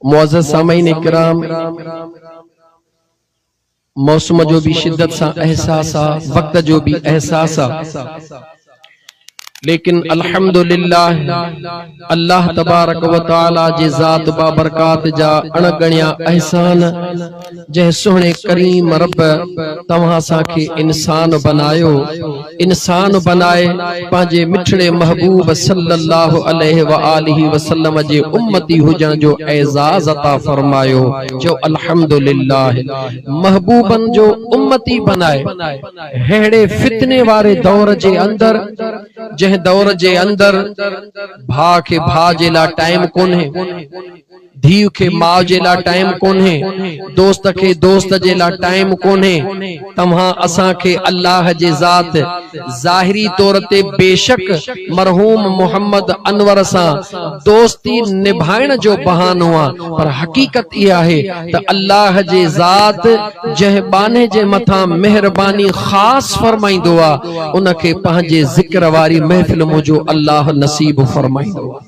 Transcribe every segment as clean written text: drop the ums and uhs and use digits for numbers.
मुअज़्ज़ज़ सामईन इकराम, मौसम जो भी शिद्दत सा एहसास आ, वक्त जो भी एहसास आ, लेकिन अल्हम्दुलिल्लाह अल्लाह तबारक व तआला जे ज़ात बाबरकात जा अणगणिया एहसान जै सोहणे करीम रब तव्हां साखे इंसान बनायो, इंसान बनाए पांजे मिठड़े महबूब सल्लल्लाहु अलैहि व आलिहि वसल्लम जे उम्मती हुजण जो एजाज अता फरमायो। जो अल्हम्दुलिल्लाह महबूबन जो उम्मती बनाए हेड़े फितने वारे दौर जे अंदर, जह दौर जे अंदर भा के भा जे ला टाइम कोन्हे, धीउ के माउ जे ला टाइम कोन्हे, दोस्त के दोस्त जे ला टाइम कोन्हे, तव्हां असां के अल्लाह जे ज़ात ज़ाहिरी तौर ते बेशक मरहूम मोहम्मद अनवर सां दोस्ती निभाइण जो बहानो आ, पर हकीकत इहा आहे त अल्लाह जे ज़ात जह बाने जे मथां मेहरबानी खास फरमाईंदो आ, उनखे पंहिंजे ज़िक्र वारी महफिल मुझो अल्लाह नसीब फरमाईंदो आ।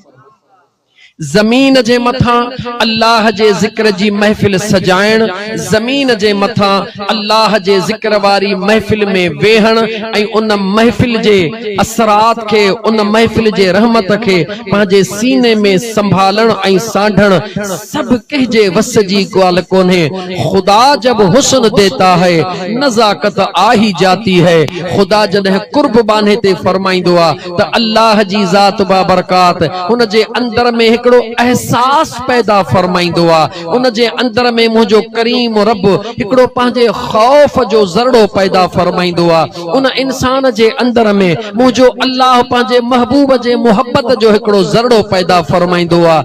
जमीन जे मथां अल्लाह जे ज़िक्र जी महफिल सजाइण, जमीन जे मथां अल्लाह जे ज़िक्र वारी महफिल में वेहण ऐं उन महफिल जे असरात के, उन महफिल जे रहमत के पंहिंजे सीने में संभालण ऐं साढ़ण सब कहजे वस जी ॻाल्हि कोन्हे। खुदा जब हुस्न देता है नज़ाकत आ ही जाती है। खुदा जॾहिं कुर्ब बान्हे ते फरमाईंदो आ त अल्लाह जी ज़ात बाबरकात उन जे अंदर में एहसास पैदा फरमाईंदो आ, उन जे अंदर में मुझो करीम रब हिकड़ो पंहिंजे खौफ जो ज़रड़ो पैदा फरमाईंदो आ, उन इंसान जे अंदर में मुझो अल्लाह पंहिंजे महबूब जे मोहब्बत जो हिकड़ो ज़रड़ो पैदा फरमाईंदो आ।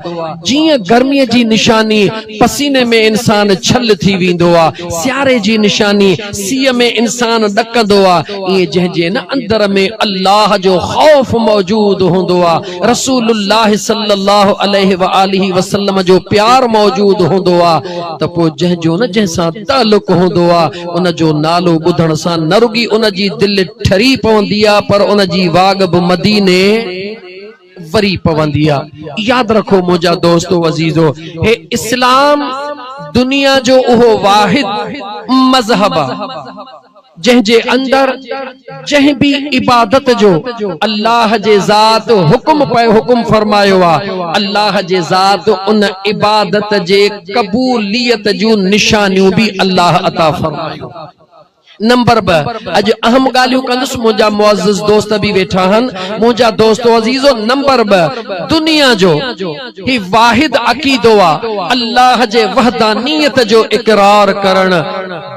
जीअं गर्मीअ जी निशानी पसीने में इंसान छल थी वेंदो आ, सियारे जी निशानी सीअ में इंसान ॾकंदो आ, इहे जंहिंजे न अंदर में अल्लाह जो खौफ मौजूद हूंदो आ, रसूलुल्लाह सल्लल्लाहु अलैहि व आलिहि वसल्लम जो प्यार मौजूद होंदो आ, त पो जंहिंजो न जंहिंसां ताल्लुक होंदो आ, उन जो नालो ॿुधण सां न रुगी उन जी दिल ठरी पवंदी आ, पर उन जी वाग बि मदीने वरी पवंदी आ। याद रखो मुंहिंजा दोस्तो अजीजो, हे इस्लाम दुनिया जो उहो वाहिद मज़हब आ जंहिंजे अंदर जंहिं भी इबादत जो अल्लाह जे ज़ात हुक्म फरमायो आ, अल्लाह जे ज़ात उन इबादत जे कबूलियत जो निशानियों भी अल्लाह अता फरमायो। नंबर 2 अज अहम गालियों कंदुस, मुझा मुअज़्ज़ज़ दोस्त भी वेठा हन, मुझा दोस्तो अजीजो। नंबर 2 दुनिया जो ही वाहिद अकीदो आ अल्लाह जे वहदानियत जो इकरार करण।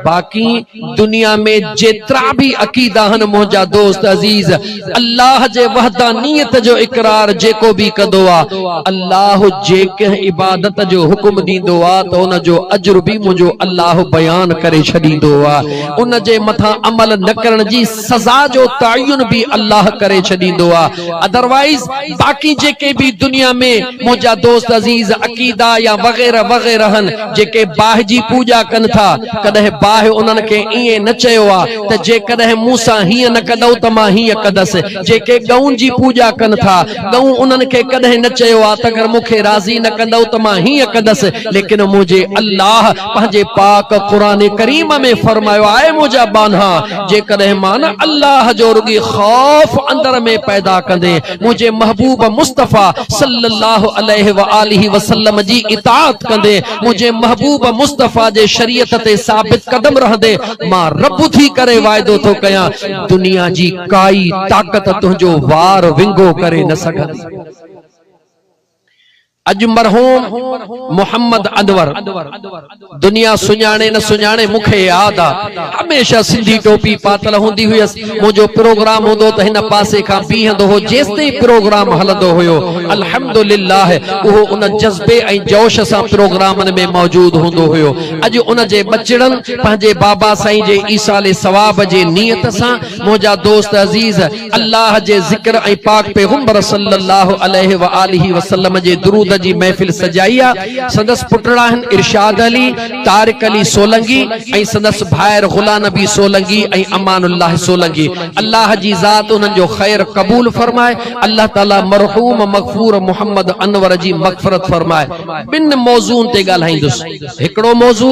बाकी दुनिया में जेतरा भी अकीदा हन मुझा दोस्त अजीज, अल्लाह जे वहदानियत जो इकरार जेको भी कदो आ, अल्लाह जेके इबादत जो हुक्म दींदो आ तो उन जो अजर भी मुझो अल्लाह बयान करे छदींदो आ, उन जे मथा अमल न करण जी सजा जो तयन भी अल्लाह करे छदींदो आ। अदरवाइज बाकी जेके भी दुनिया में मुझा दोस्त अजीज अकीदा या वगैरह वगैरह हन जेके बाह जी पूजा कन था, कदे बाह उन्हनि खे इएं न चयो आ त जेकॾहिं मूंसां हीअं न कंदो त मां हीअं कंदसि। जेके गऊं जी पूजा कनि था, गऊं उन्हनि खे कॾहिं न चयो आ त अगरि मूंखे राज़ी न कंदो त मां हीअं कंदसि, लेकिन मुंहिंजे अल्लाह पंहिंजे पाक क़ुरान करीम में फरमायो आहे मुंहिंजा बान्हा, जेकॾहिं मां न अल्लाह जो रुॻी खौफ अंदर में पैदा कंदे मुंहिंजे महबूब मुस्तफ़ा सल्लल्लाहु अलैहि व आलिहि वसल्लम जी इताअत कंदे, मुंहिंजे महबूब मुस्तफ़ा जे शरीयत ते साबित कदम रहंदे, मां रब थी करे वायदो तो कयां दुनिया जी काई ताकत तुझो वार विंगो करे न सघंदी। अज मरहूम मोहम्मद अनवर दुनिया सुञाणे न सुञाणे मुखे याद आ, हमेशा सिंधी टोपी पातल हुंदी हुयसि। मुझो प्रोग्राम होंदो त हिन पासे खां बीहंदो हो, जेसिताईं प्रोग्राम हलंदो हुयो अल्हम्दुलिल्लाह उहो उन जज्बे ऐं जोश सां प्रोग्रामन में मौजूद होंदो हुयो। अज उन जे बचड़न पंहिंजे बाबा साईं जे ईसाले सवाब जे नियत सां मुंहिंजा दोस्त अजीज अल्लाह जे ज़िक्र ऐं पाक पैगंबर सल्लल्लाहु अलैहि व आलिहि वसल्लम जे दुरूद दरूद जी महफिल सजाई आ। संदस पुटड़ा हन इरशाद अली, तारिक अली सोलंगी ऐं संदस भाइर गुलाम नबी सोलंगी ऐं अमानुल्लाह सोलंगी। अल्लाह जी ज़ात उन्हनि जो ख़ैर क़बूल फरमाए। अल्लाह ताला मरहूम मग़फ़ूर मोहम्मद अनवर जी मग़फ़रत फरमाए। बिन मौज़ून ते ॻाल्हाईंदुसि। हिकिड़ो मौज़ू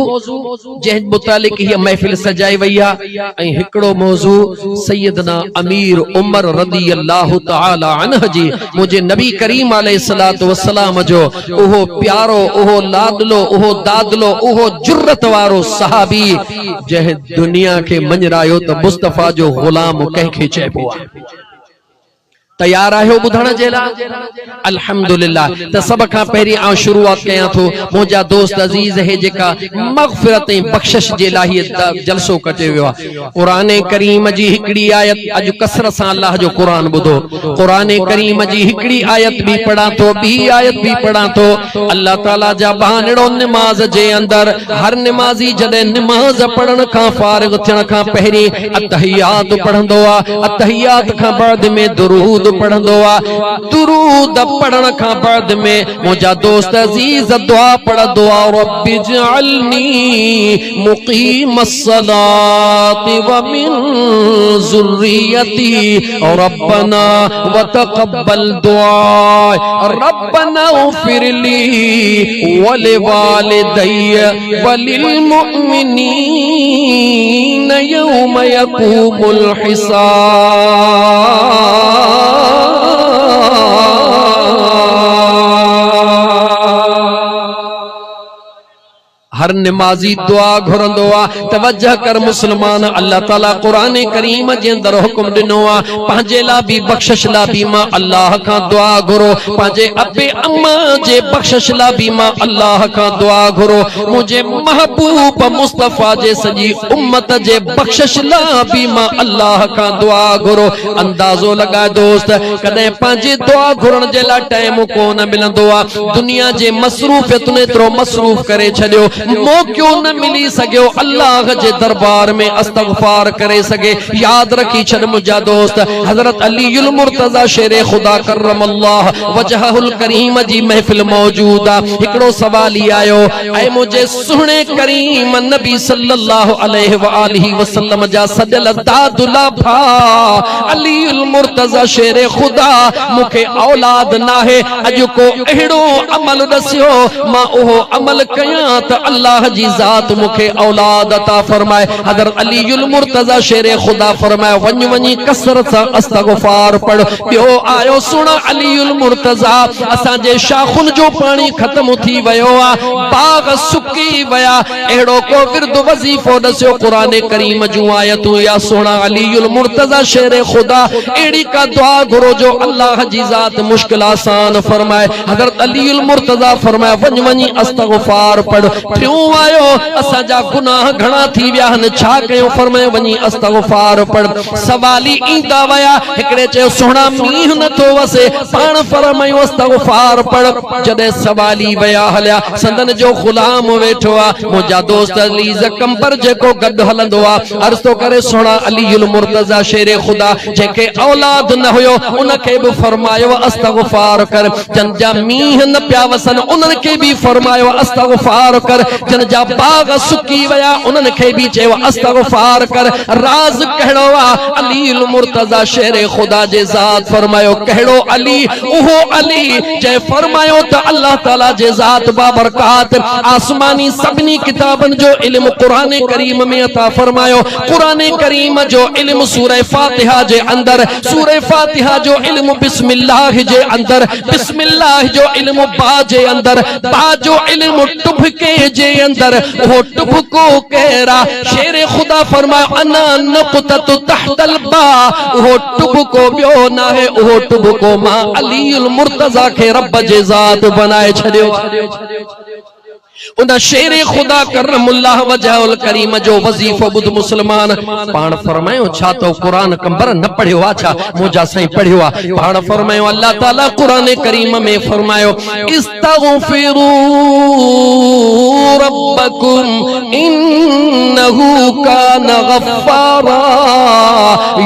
जंहिं मुतालिक हीअ महफिल सजाई वई आहे ऐं हिकिड़ो मौज़ू सैयदना अमीर उमर रज़ी अल्लाह तआला अन्हु जी मुझे नबी करीम अलैहिस्सलातु वस्सलाम जो उहो प्यारो, उहो लाडलो, उहो दादलो, उहो जुर्रत वारो सहाबी जंहिं दुनिया के मंजरायो त मुस्तफ़ा जो गुलाम कंहिंखे चइबो आहे। तैयार आहियो ॿुधण जे लाइ? अल्हम्दुलिल्लाह। त सभ खां पहिरीं आउं शुरूआत कयां थो। मुंहिंजा दोस्त अज़ीज़ हे जेका मग़फ़िरत ऐं बख़्शिश जे लाइ हीअ जलसो कटे वियो आहे। क़ुरान करीम जी हिकिड़ी आयत, अॼु कसरत सां अल्लाह जो क़ुरान ॿुधो। क़ुरान करीम जी हिकिड़ी आयत बि पढ़ां थो, ॿी आयत बि पढ़ां थो। अल्लाह ताला जा बहानड़ो निमाज़ जे अंदर हर निमाज़ी जॾहिं निमाज़ पढ़ण खां फारिग़ थियण खां पहिरीं अत्तहियात पढ़ंदो आहे। अत्तहियात खां बाद में दुरूद पढ़ंदो आहे। दुरूद पढ़ण खां बाद में मुंहिंजा दोस्त अज़ीज़ दुआ पढ़ंदो आहे, रब्बि जअलनी मुक़ीमस्सलाति व मिन ज़ुर्रियती रब्बना व तक़ब्बल दुआ रब्बना इग़फ़िरली व लिवालिदैया व लिल मुअमिनीन यौम यक़ूमुल हिसाब। हर निमाज़ी दुआ घुरंदो आहे। तवज्जह कर मुसलमान, अल्लाह ताला क़ुरान करीम जे अंदर हुक्म ॾिनो आहे पंहिंजे लाइ बि बख़्शिश लाइ बि मां अल्लाह खां दुआ घुरो। पंहिंजे अबे अम्मा जे बख़्शिश लाइ बि मां अल्लाह खां दुआ घुरो। मुंहिंजे महबूब मुस्तफ़ा जे सॼी उम्मत जे बख़्शिश लाइ बि मां अल्लाह खां दुआ घुरो। अंदाज़ो लॻाए दोस्त, कॾहिं पंहिंजे दुआ घुरण जे लाइ टाइम कोन मिलंदो आहे। दुनिया जे मसरूफ़ियतुनि एतिरो मसरूफ़ करे छॾियो, मौक़ो न मिली सघियो अल्लाह जे दरबार में इस्तग़फ़ार करे सघे। याद रखी छॾ मुंहिंजा दोस्त, हज़रत अलीउल मुर्तज़ा शेर ख़ुदा करमल्लाह वजहुल करीम जी महफ़िल मौजूद आहे। हिकिड़ो सवाल ई आयो, ऐ मुंहिंजे सुहिणे करीम नबी सल्लल्लाहु अलैहि व आलिहि वसल्लम जा सॼल दादुला भा अलीउल मुर्तज़ा शेर ख़ुदा, मूंखे औलाद नाहे, अॼु को अहिड़ो अमल दसियो मां उहो अमल कयां त अल्लाह जी ज़ात मुखे औलाद अता फरमाए। हज़रत अलीउल मुर्तज़ा शेर ख़ुदा फरमाए, वञ वञी कसरत सां इस्तग़फ़ार पढ़। ॿियो आयो सुण अलीउल मुर्तज़ा, असांजे शाख़ुन जो पानी ख़त्म थी वियो आहे, बाग़ सुकी विया, अहिड़ो को विर्द वज़ीफ़ो दसियो क़ुरान करीम जूं आयतूं या सुण अलीउल मुर्तज़ा शेर ख़ुदा अहिड़ी का दुआ घुरो जो अल्लाह जी ज़ात मुश्किल आसान फरमाए। हज़रत अलीउल मुर्तज़ा फरमाए, वञ वञी इस्तग़फ़ार पढ़। क्यों आयो, असांजा गुनाह घणा थी विया आहिनि, छा कयूं? फरमाए, वञी इस्तग़फ़ार पढ़। सवाली ईंदा विया, हिकिड़े चयो सुहिणा मींहुं नथो वसे, पाण फरमायूं इस्तग़फ़ार पढ़। जॾहिं सवाली विया हलिया, संदन जो ग़ुलाम वेठो आहे, मुंहिंजा दोस्त अलीज़ कंबर जेको गॾु हलंदो आहे, अर्ज़ थो करे सुहिणा अलीउल मुर्तज़ा शेर ख़ुदा जंहिंखे औलाद न हुयो उनखे बि फरमायो इस्तग़फ़ार कर। जन जा मींहुं न पिया वसनि उन्हनि खे बि फरमायो इस्तग़फ़ार कर। जन जा बाग़ सुकी विया उन्हनि खे बि चयो इस्तग़फ़ार कर। राज़ कहिड़ो आहे? अलीउल मुर्तज़ा शेर ख़ुदा जे ज़ात फरमायो, कहिड़ो अली? उहो अली जंहिं फरमायो त अल्लाह ताला जे ज़ात बाबरकात आसमानी सभिनी किताबनि जो इल्म क़ुरान करीम में अता फरमायो। क़ुरान करीम जो इल्म सूरह फातिहा जे अंदर, सूरह फातिहा जो इल्म बिस्मिल्लाह जे अंदर, बिस्मिल्लाह जो इल्म बा जे अंदर, बा जो इल्म टुभके जे अंदर, वो टुभको कहरा शेर खुदा फरमाए अना नुक़ततु तहतल बा, वो टुभको ॿियो ना है, वो टुभको मां अलीउल मुर्तज़ा के रब जे ज़ात बनाए छॾियो। उन शेर खुदा करमुल्लाह वजहुल करीम जो वजीफो बुध मुसलमान पाण फरमायो, छा तो कुरान कंबर न पढ़ियो आ? छा मुंहिंजा साईं पढ़ियो आ? पाण फरमायो अल्लाह ताला कुरान करीम में फरमायो, इस्तग़फिरू रब्बकुम इन्नहु कान गफ्फारा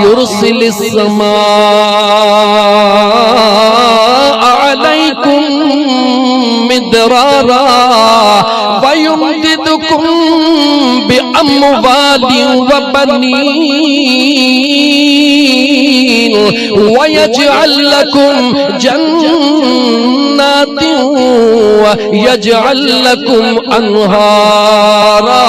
युरसिलिस समा अलैकुम मिदरारा वयुमदिदकुम बिअम्वालिन व बनीन वयजअल लकुम जन्नातिन वयजअल लकुम अनहारा।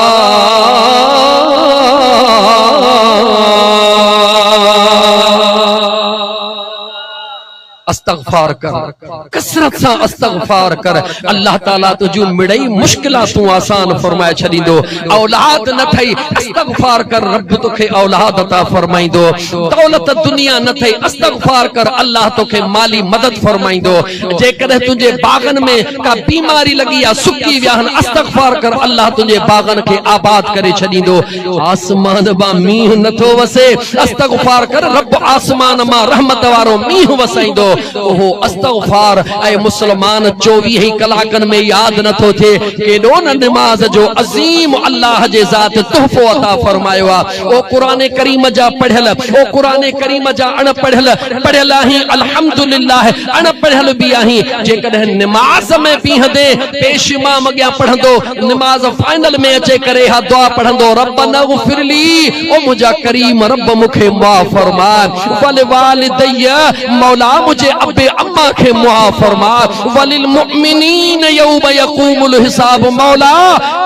अस्तगफार कर, कसरत से अस्तगफार कर। अल्लाह ताला तुझू मिड़ई मुश्किला तू आसान फरमाए छदींदो। औलाद न थई अस्तगफार कर, रब तोखे औलाद अता फरमाइंदो। दौलत दुनिया न थई अस्तगफार कर, अल्लाह तोखे माली मदद फरमाइंदो। जेकॾहिं तुझे बागन में का बीमारी लगी या सुकी वियाहन अस्तगफार कर, अल्लाह तुझे बागन के आबाद करे छदींदो। आसमान बा मींह नथो वसे, अस्तगफार कर, रब आसमान मां रहमत वारो मींह वसाइंदो। ओहो अस्तगफार ऐ मुसलमान 24 कलाकन में याद नथो थे केडो न नमाज जो अजीम अल्लाह जे जात तोहफो अता फरमायो आ। ओ कुरान करीम जा पढ़ियल, ओ कुरान करीम जा अण पढ़ियल, पढ़ियल ही अल्हम्दुलिल्लाह, अण पढ़ियल भी आही। जेकॾहिं नमाज में बीहंदे पेश इमाम अॻियां पढ़ंदो, नमाज फाइनल में अचे करे हा दुआ पढ़ंदो, रब्बना ग़फिरली, ओ मुंहिंजा करीम रब मूंखे माफ़ फरमा, वल वालिदैया, मौला मुझे अब्बे अम्मा के मुआफ़ फरमा, वलिल मुमिनीन यौम यक़ूमुल हिसाब, मौला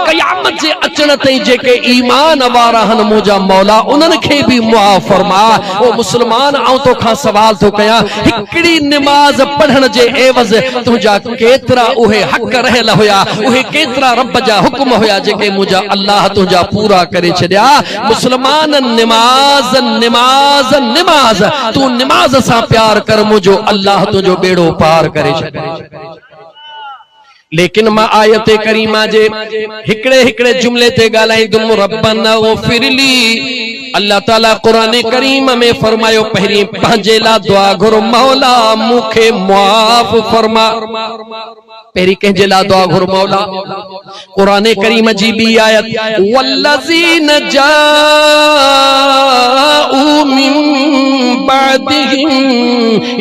क़यामत जे अचण ताईं जेके ईमान वारा हन मुंहिंजा मौला उन्हनि खे भी मुआफ़ फरमा। ओ मुसलमान आऊं तोखां सवाल थो कयां, हिकिड़ी नमाज पढ़ण जे एवज़ तुंहिंजा केतिरा उहे हक़ रहियल हुया, उहे केतिरा रब जा हुक्म हुया जेके मुंहिंजा अल्लाह तुंहिंजा पूरा करे छॾिया। मुसलमान नमाज नमाज नमाज, तू नमाज सां प्यार कर, मुझो अल्लाह तुझो बेड़ो पार करे छे। लेकिन मां आयत करीमा जे हिकड़े हिकड़े जुमले ते गालाईंदुम, रब्बना ग़फिरली। अल्लाह ताला कुरान करीम में फरमायो, पहिरीं पंहिंजे ला दुआ घुर, मौला मूंखे मुआफ़ फरमा। पहिरीं कंहिंजे ला दुआ घुर मौला। कुरान करीम जी बी आयत, वल्लज़ीन जाऊ मिन बादिहिम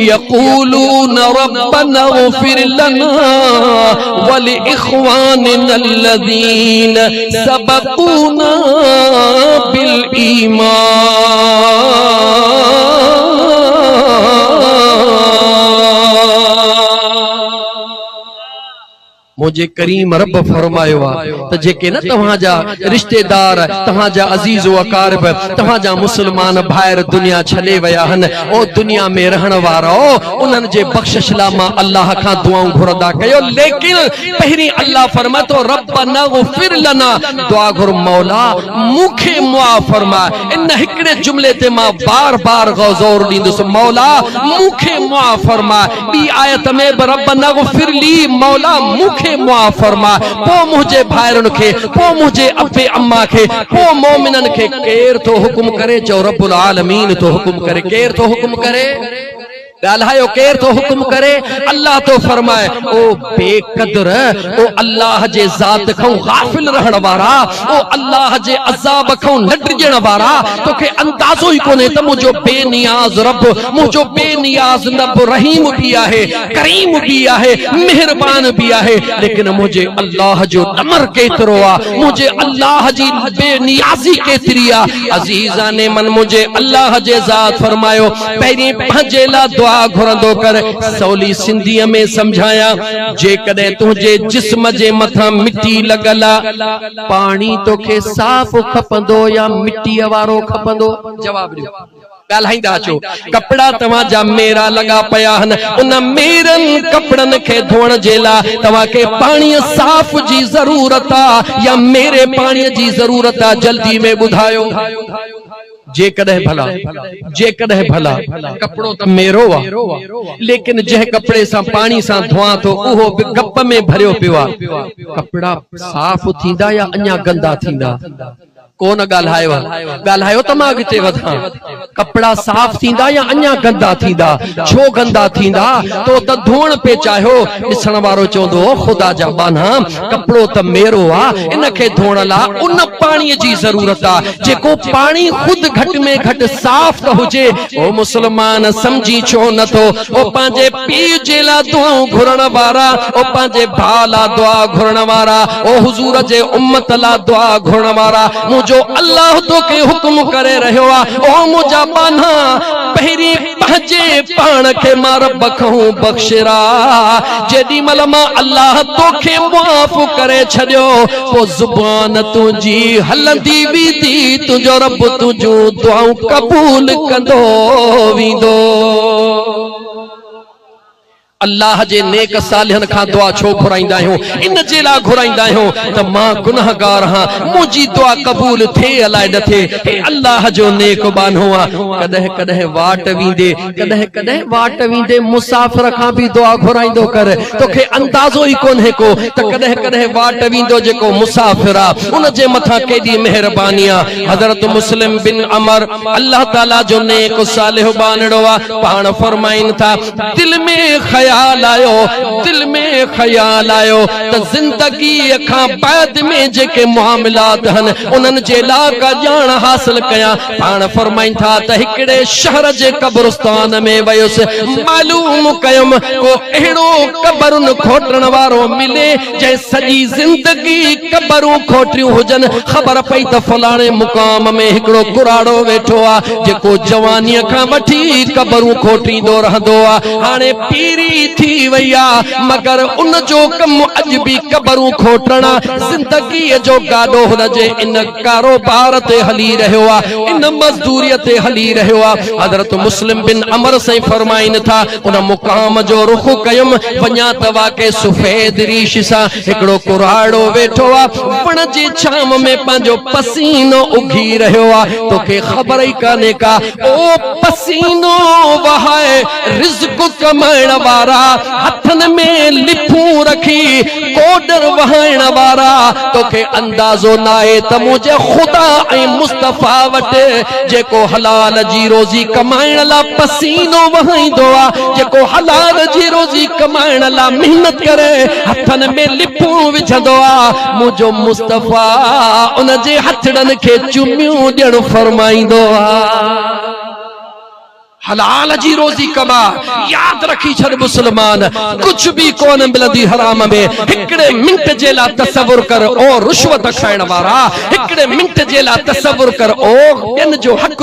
यक़ूलून रब्बना ग़फिर लना वलि इख़्वानिना अल्लज़ीन सबक़ूना बिल ईमान। मुझे करीम रब फरमायो तो जेके न तव्हांजा रिश्तेदार, तव्हांजा अजीज व अकारब, तव्हांजा मुसलमान भाइर दुनिया छॾे विया हन, ओ दुनिया में रहण वारो उन्हनि जे बख़्शिश ला मां अल्लाह खां दुआऊं घुरंदा कयो। लेकिन पहिरीं अल्लाह फरमातो, रब्बना ग़फिर लना, दुआ घुर मौला मूंखे मुआफ़ फरमा। इन हिकड़े जुमले ते मां बार बार ज़ोर ॾींदुसि, मौला मूंखे मुआफ़ फरमा। ॿी आयत में बि रब्बना ग़फिरली, मौला मूंखे मुआफ़ फरमा। पो मुझे भाइरन के, पो मुझे अब्बे अम्मा के, पो मोमिनन के केर तो हुकुम करे? चो रब्बुल आलमीन तो हुकुम करे। केर तो हुकुम करे? ॻाल्हायो, केर तो हुकुम करे? अल्लाह तो फरमाए, ओ बेकदर, ओ अल्लाह जे ज़ात खां गाफिल रहण वारा, ओ अल्लाह जे अज़ाब खां न डिॼण वारा, तोखे अंदाज़ो ई कोन्हे त मुंहिंजो बेनियाज़ रब, मुंहिंजो बेनियाज़ रब रहीम भी आहे, करीम भी आहे, मेहरबान भी आहे। लेकिन मुझे अल्लाह जो अमर केतिरो आ, मुझे अल्लाह जी बेनियाज़ी केतिरी आ। अज़ीज़ा ने मन मुझे अल्लाह जे ज़ात फरमायो, पहिरीं पंहिंजे ला दुआ घुरंदो कर। सवली सिंधीअ में समझाया, जेकॾहिं तुंहिंजे जिस्म जे मथां मिट्टी लॻल आ, पाणी तोखे साफ़ खपंदो या मिट्टीअ वारो खपंदो? जवाब ॾियो, ॻाल्हाईंदा अचो। कपड़ा तव्हांजा मेरा लॻा पिया आहिनि, उन मेरनि कपड़नि खे धोअण जे लाइ तव्हांखे पाणीअ साफ़ जी ज़रूरत आ या मेरे पाणीअ जी ज़रूरत आ? जल्दी में ॿुधायो। जेकॾहिं भला कपड़ो तो मेरो आ, लेकिन जंहिं कपड़े सां पाणी सां धोआ तो उहो बि गप में भरियो पियो आ। कपड़ा साफ़ थींदा या अञा गंदा थींदा? कोन ॻाल्हायो ॻाल्हायो त मां अॻिते वधां। कपड़ा साफ़ थींदा या अञा गंदा थींदा? छो गंदा थींदा? तो त धोअण पे चाहियो। ॾिसण वारो चवंदो ख़ुदा जा बाना कपड़ो त मेरो आहे, इनखे धोअण लाइ उन पाणीअ जी ज़रूरत आहे जेको पाणी खुद घट में घट साफ़ त हुजे। ओ मुसलमान समझी छो नथो? ओ पंहिंजे पीउ जे लाइ दुआऊं घुरण वारा, ओ पंहिंजे भाउ लाइ दुआ घुरण वारा, ओ हुज़ूर जे उम्मत लाइ दुआ घुरण वारा, जो अल्लाह तोखे हुक्म करे रहियो आहे। ओ मुंहिंजा बाना पहिरीं पंहिंजे पाण खे मां रब खां बख़्शिरा। जेॾी महिल मां अल्लाह तोखे मुआफ़ करे छॾियो पोइ ज़ुबान तुंहिंजी हलंदी वेंदी, तुंहिंजो रब तुंहिंजूं दुआऊं क़बूल कंदो वेंदो। अल्लाह जे नेक सालिहन खां दुआ छो घुराईंदा आहियूं? इन जे लाइ घुराईंदा आहियूं त मां गुनाहगार हां, मुंहिंजी दुआ क़बूल थिए अलाए न थिए। हे अल्लाह जो नेक बानो आहे। कॾहिं कॾहिं वाट वेंदे, कॾहिं कॾहिं वाट वेंदे मुसाफ़िर खां बि दुआ घुराईंदो कर। तोखे अंदाज़ो ई कोन्हे को त कॾहिं कॾहिं वाट वेंदो जेको मुसाफ़िर आहे उन जे मथां केॾी महिरबानी आहे। हज़रत मुस्लिम बिन अमर अल्लाह ताला जो नेक सालिह बानड़ो आहे, पाण फरमाइनि था दिल में ख्याल आयो, दिल में ख्याल आयो त जिंदगी खां बाद में जेके मामलात हन उन्हनि जे लाइ का ॼाण हासिल कयां। पाण फरमाइनि था त हिकिड़े शहर जे कब्रिस्तान में वयुसि, मालूम कयुमि को अहिड़ो कबरुनि खोटण वारो मिले जंहिं सॼी जिंदगी कबरूं खोटियूं हुजनि। ख़बर पई त फलाणे मुक़ाम में हिकिड़ो कुराड़ो वेठो आहे जेको जवानीअ खां वठी कबरूं खोटींदो रहंदो आहे। हाणे पीरी थी वई आहे मगर उन जो कम अज भी कबरूं खोटणा जिंदगी जो गाडो हुनजे इन कारोबार ते हली रहियो आहे, इन मजदूरी ते हली रहियो आहे। हज़रत मुस्लिम बिन अमर से फरमाइन था उन मुकाम जो रुख कयुम, वञा त वाके सफेद रीश सां हिकिड़ो कुराड़ो वेठो आहे, वण जी छाम में पंहिंजो पसीनो उघी रहियो आहे। तोखे ख़बर ई कान्हे का ओ पसीनो वहाए रिज़्क़ कमाइण वारा, हथन में लिफूं रखी कोडर वहाइण वारा, तोखे अंदाज़ो न आहे त मुंहिंजे ख़ुदा ऐं मुस्तफ़ा वटि जेको हलाल जी रोज़ी कमाइण लाइ पसीनो वहाईंदो आहे, जेको हलाल जी रोज़ी कमाइण लाइ मेहनत करे हथन में लिफूं विझंदो आहे, मुंहिंजो मुस्तफ़ा उन जे हथड़नि खे चुमियूं ॾियणु फरमाईंदो आहे। हलाल जी रोज़ी कमा, याद रखी छड़ मुसलमान, कुछ भी कोन मिलंदी हराम में। हिकड़े मिंट जे लाइ तसव्वुर कर ओ रुश्वत खाइण वारा, हिकड़े मिंट जे लाइ तसव्वुर कर ओ इन जो हक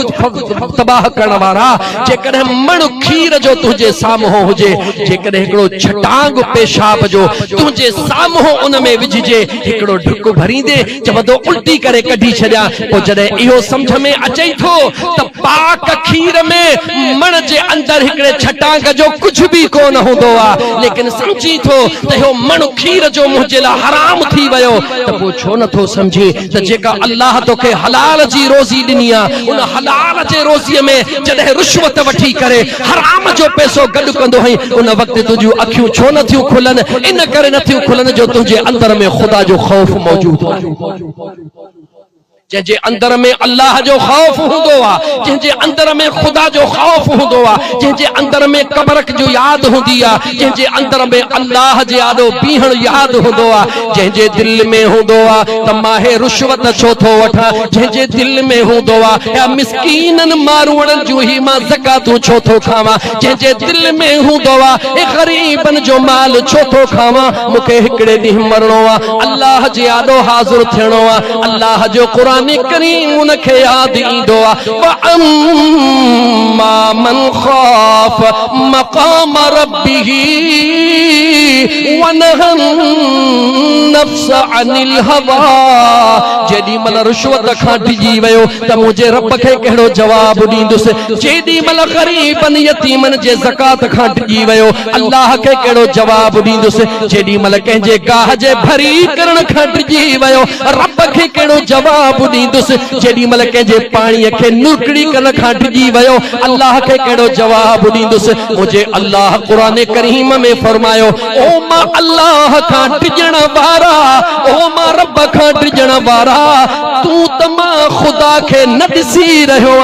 तबाह करण वारा। जेकॾहिं मण खीर जो तुंहिंजे साम्हूं हुजे, जेकॾहिं हिकिड़ो छटांग पेशाब जो तुंहिंजे साम्हूं उन में विझिजे, हिकिड़ो ढुक भरींदे चवंदो उल्टी करे कढी छॾियां, पोइ जॾहिं इहो सम्झ में अचे थो त पाक खीर में मण जे अंदर हिकड़े छटांग जो कुछ भी कोन हूंदो आहे, लेकिन समझी थो त इहो मण खीर जो मुंहिंजे लाइ हराम थी वियो, त पोइ छो नथो समझे त जेका अल्लाह तोखे हलाल जी रोज़ी ॾिनी आहे उन हलाल जे रोज़ीअ में जॾहिं रिश्वत वठी करे हराम जो पैसो गॾु कंदो है, उन वक़्तु तुंहिंजूं अखियूं छो नथियूं खुलनि? इन करे नथियूं खुलनि जो तुंहिंजे अंदर में ख़ुदा जो ख़ौफ़ मौजूदु आहे। जंहिंजे अंदर में अल्लाह जो खौफ हूंदो आहे, जंहिंजे अंदर में ख़ुदा जो खौफ हूंदो आहे, जंहिंजे अंदर में कबर जो याद हूंदी आहे, जंहिंजे अंदर में अल्लाह जे आॾो बीहण याद हूंदो आहे, जंहिंजे दिल में हूंदो आहे त मां हे रिश्वत छो थो वठां, जंहिंजे दिल में हूंदो आहे या मिस्कीननि मारूड़नि जूं ही मां ज़कातूं छो थो खावां, जंहिंजे दिल में हूंदो आहे हे ग़रीबनि जो माल छो थो खावां, मूंखे हिकिड़े ॾींहुं मरणो आहे, अल्लाह जे आॾो हाज़िर थियणो आहे, अल्लाह जो क़ुरान करीम उनखे याद ईंदो आहे। व अम्मा मन ख़ाफ मक़ाम रब्बिही व नहन नफ्स अनिल हवा। जेॾी महिल रिश्वत खां डिॼी वियो त मुंहिंजे रब खे कहिड़ो जवाब ॾींदुसि, जेॾी महिल ग़रीबनि यतीमनि जे ज़कात खां डिॼी वियो अल्लाह खे कहिड़ो जवाब ॾींदुसि, जेॾी महिल कंहिंजे गाह जे भरी करण खां डिॼी वियो रब खे कहिड़ो जवाब ॾींदुसि, जेॾी महिल कंहिंजे पाणीअ खे नुकिड़ी करण खां डिॼी वियो अल्लाह खे कहिड़ो जवाब ॾींदुसि। मुंहिंजे अल्लाह क़ुरान करीम में फरमायो ओ मां अल्लाह खां डिॼण वारा, ओ मां रब खां डिॼण वारा, तूं त मां खुदा के न ॾिसी रहियो आ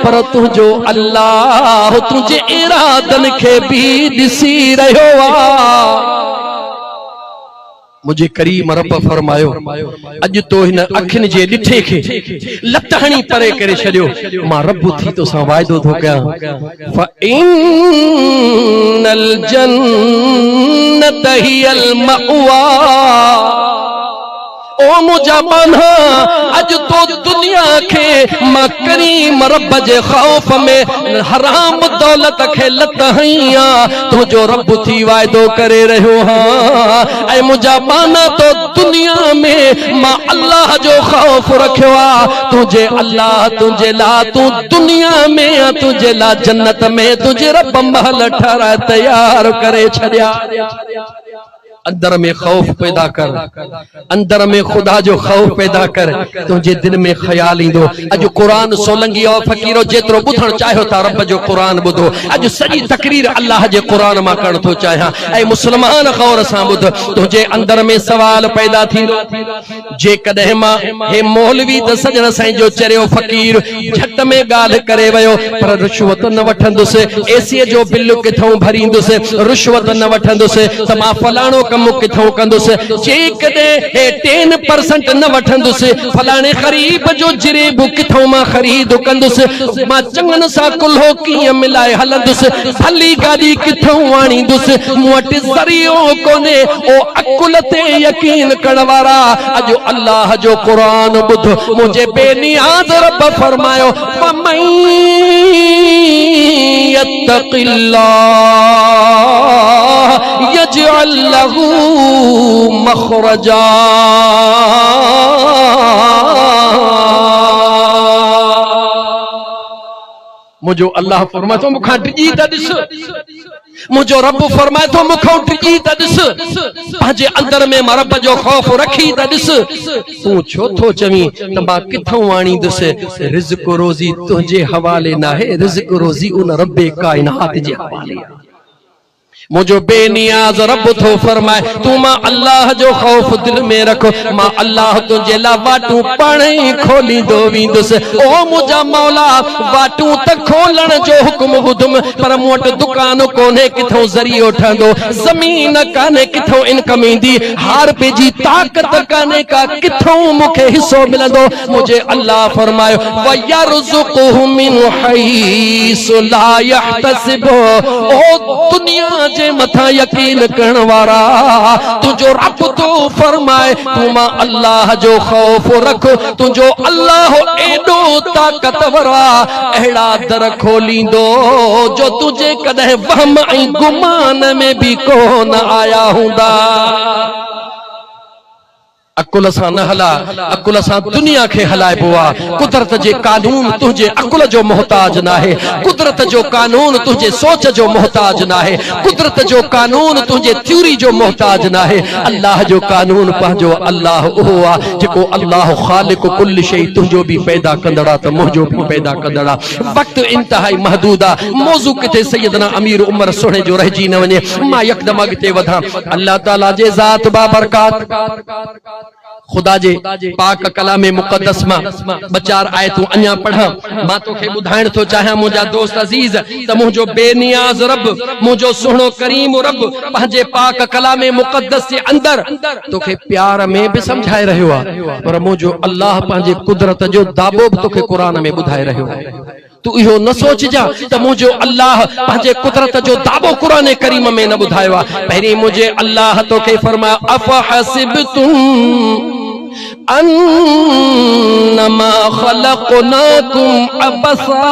पर तुंहिंजो अल्लाह तुंहिंजे इरादनि खे भी ॾिसी रहियो आ। मुझे करीम रब फरमायो अज तो हिन अखिन जे ॾिठे खे लत हणी परे करे छॾियो मां रब थी तो सां वाइदो थो कयां फइन्नल जन्नत हियल मअवा। ओ मुझा बाना अज तो दुनिया के मां करीम रब जे खौफ में हराम दौलत खे लत हईया तो जो रब थी वायदो करे रहियो हां। ऐ मुझा बाना तो दुनिया में मां अल्लाह जो खौफ रखियो आ तुझे अल्लाह तुझे ला तू दुनिया में तुझे ला जन्नत में तुझे रब महल ठहरा तैयार करे छड़िया। अंदर में खौफ पैदा कर अंदर में खुदा जो खौफ पैदा कर तुझे दिल में ख्याल इंदो। अज कुरान सोलंगी और फकीरो जेतरो बुधण चाहो ता रब जो कुरान बुधो अज सजी तकरीर अल्लाह जे कुरान मा करण तो चाहा। ऐ मुसलमान गौर सा बुध तुझे अंदर में सवाल पैदा थींदो जे कदे मा हे मौलवी त सजण साईं जो चरियो फकीर झट में गाल करे वयो पर रिश्वत न वठंदुस एसी जो बिल किथों भरींदुस रिश्वत न वठंदुस त मां फलाणो किथों कंदुस जे कदे 10% न वठंदुस फलाणे खरीब जो जिरेब किथों मां खरीद कंदुस मां चंगन सा कुल्हो कीअं मिलाए हलंदुस भली गाड़ी किथों आणींदुस मूं वटि ज़रियो कोने ओ अकुल ते यकीन करण वारा अज अल्लाह जो कुरान बुध मुझे बेनियाज रब फरमायो फमन यत्तक़िल्लाह यजअल लहू मखरजा। मुझो अल्लाह फरमाए तो मुखा डिजी त ॾिस मुझो रब फरमाए तो मुखा डिजी त ॾिस पंहिंजे अंदर में मां रब जो खौफ रखी त ॾिस तू छो थो चवी त मां किथों आणींदुसि रिज़्क रोज़ी तुंहिंजे हवाले नाहे रिज़्क रोज़ी उन रब कायनात जे हवाले आहे। मुझो बेनियाज रब थो फरमाए तू मां अल्लाह जो खौफ दिल में रखो मां अल्लाह तुझे ला वाटू पाणे खोली दो वींदुस ओ मुझा मौला वाटू त खोलण जो हुक्म बुधम पर मूं वटि दुकान कोने किथों ज़रियो ठंदो ज़मीन काने किथों इनकम ईंदी हार पे जी ताकत काने का किथों मुखे हिस्सो मिलंदो। मुझे अल्लाह फरमायो व यरज़ुक़हु मिन हैसु ला यहतसिब। ओ दुनिया जे मथा यकीन करण वारा तुझो रब तो फरमाए तू मां अल्लाह जो खौफ रख तुझो अल्लाह एडो ताकतवर अहिड़ा दर खोलींदो जो तुझे कदे वहम ऐं गुमान में भी कोन आया हूंदा। अकुल सां न हला अकुल सां दुनिया खे हलाइबो आ। कुदरत जे कानून तुझे अकुल जो मोहताज ना है कुदरत जो कानून तुझे सोच जो मोहताज ना है कुदरत जो कानून तुझे थ्योरी जो मोहताज ना है। अल्लाह जो कानून पंहिंजो अल्लाह ओहो आ जेको अल्लाह खालिक कुल शै तुझो भी पैदा कंदड़ा त मुझो भी पैदा कंदड़ा। वक्त इंतहाई महदूद आ मौजू किथे सैयदना अमीर उमर सोने जो रहजी न वने मां यकदम अगते वधा। अल्लाह ताला जे ज़ात बाबरकात खुदा जे पाक कलाम मुक़द्दस मां बचार आयतूं अञा पढ़ा मां तोखे ॿुधाइण थो चाहियां मुंहिंजा दोस्त अज़ीज़ त मुंहिंजो बेनियाज़ रब मुंहिंजो सुहिणो करीम रब पंहिंजे पाक कलाम मुक़द्दस जे अंदर तोखे प्यार में भी समझाए रहियो आहे पर मुंहिंजो अल्लाह पंहिंजे कुदरत जो दाबो भी तोखे क़ुरान में ॿुधाए रहियो आहे। तू इहो न सोचजा त मुझो अल्लाह पंहिंजे कुदरत जो दाबो कुरान करीम में न ॿुधायो आहे। पहिरीं मुझे अल्लाह तोखे फरमायो अफहसिबतुम अन्नमा खलक़नाकुम अबसा।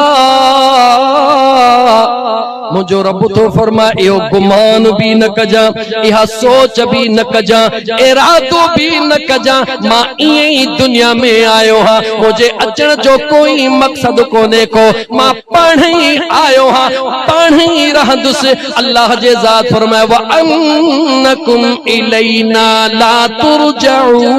मुझो रब तो फरमा इहो गुमान भी न कजा इहा सोच भी न कजा इरादो भी न कजा मां इएं ही दुनिया में आयो हां मुझे अचण जो कोई मकसद कोने को मां पाणे ही आयो हां पाणे ही रहंदुसि। अल्लाह जे ज़ात फरमायो व अन्नकुम इलैना ला तुरजऊन।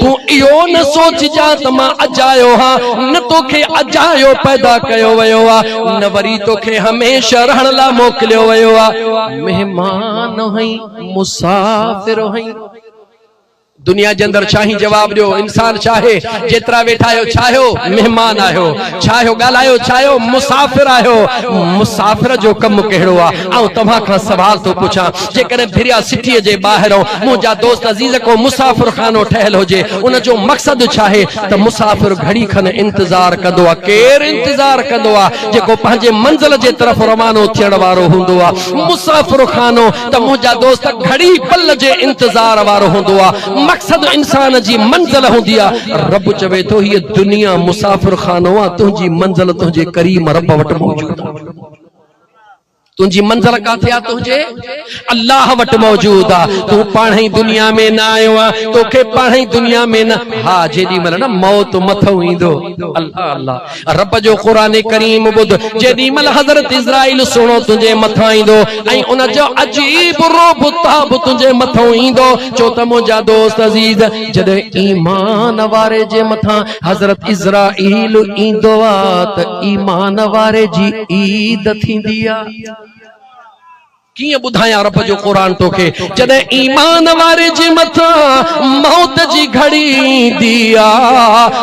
तू इहो न सोचजा त मां अजायो हां न तोखे अजायो पैदा कयो वयो आहे न वरी तोखे हमेशा रहण ला मोकिलियो वयो आहे। मेहमान हई मुसाफिर हई दुनिया के अंदर चाही जवाब दियो। इंसान चाहे जेतरा वेठा आयो, चाहो मेहमान आयो, चाहो गालायो, चाहो मुसाफिर आयो। मुसाफिर जो कम केड़ो आ? आऊं तव्हां खां सवाल तो पूछां, जेकॾहिं भिरिया सिटीअ जे ॿाहिरों मुंहिंजा दोस्त अज़ीज़ को मुसाफिर खानो ठहियल हुजे, उन जो मक़सद छाहे त मुसाफिर घड़ी खन इंतजार कंदो आ। केर इंतजार कंदो आ? जेको पंहिंजे मंज़िल जे तरफ़ रवानो थियण वारो हूंदो आ। मुसाफिर खानो त मुंहिंजा दोस्त घड़ी पल जे इंतजार वारो हूंदो आ। मकसद इंसान जी मंजिल होंदी आ। रब चवे तो ये दुनिया मुसाफिर खानो आ, तुझी मंजिल तुझे करीम रब वट मौजूद आ। तुझी मंजिल काथे आ? तुझे अल्लाह वट मौजूद आ। तू पाण ही दुनिया में ना आयो आ, तोखे पाण ही दुनिया में ना। हा जेडी मल ना मौत मथो ईंदो, अल्लाह अल्लाह रब जो कुरान करीम बुध, जेडी मल हजरत इज़राइल सुनो तुझे मथा ईंदो ऐं उन जो अजीब रूप ताब तुझे मथो ईंदो। चो त मुंहिंजा दोस्त अज़ीज, जॾहिं ईमान वारे जे मथा हजरत इज़राइल ईंदो आ त ईमान वारे जी ईद थींदी आ। कियां ॿुधायां रब जो कुरान तोखे? जॾहिं ईमान वारे जे मथा मौत जी घड़ी ईंदी आ,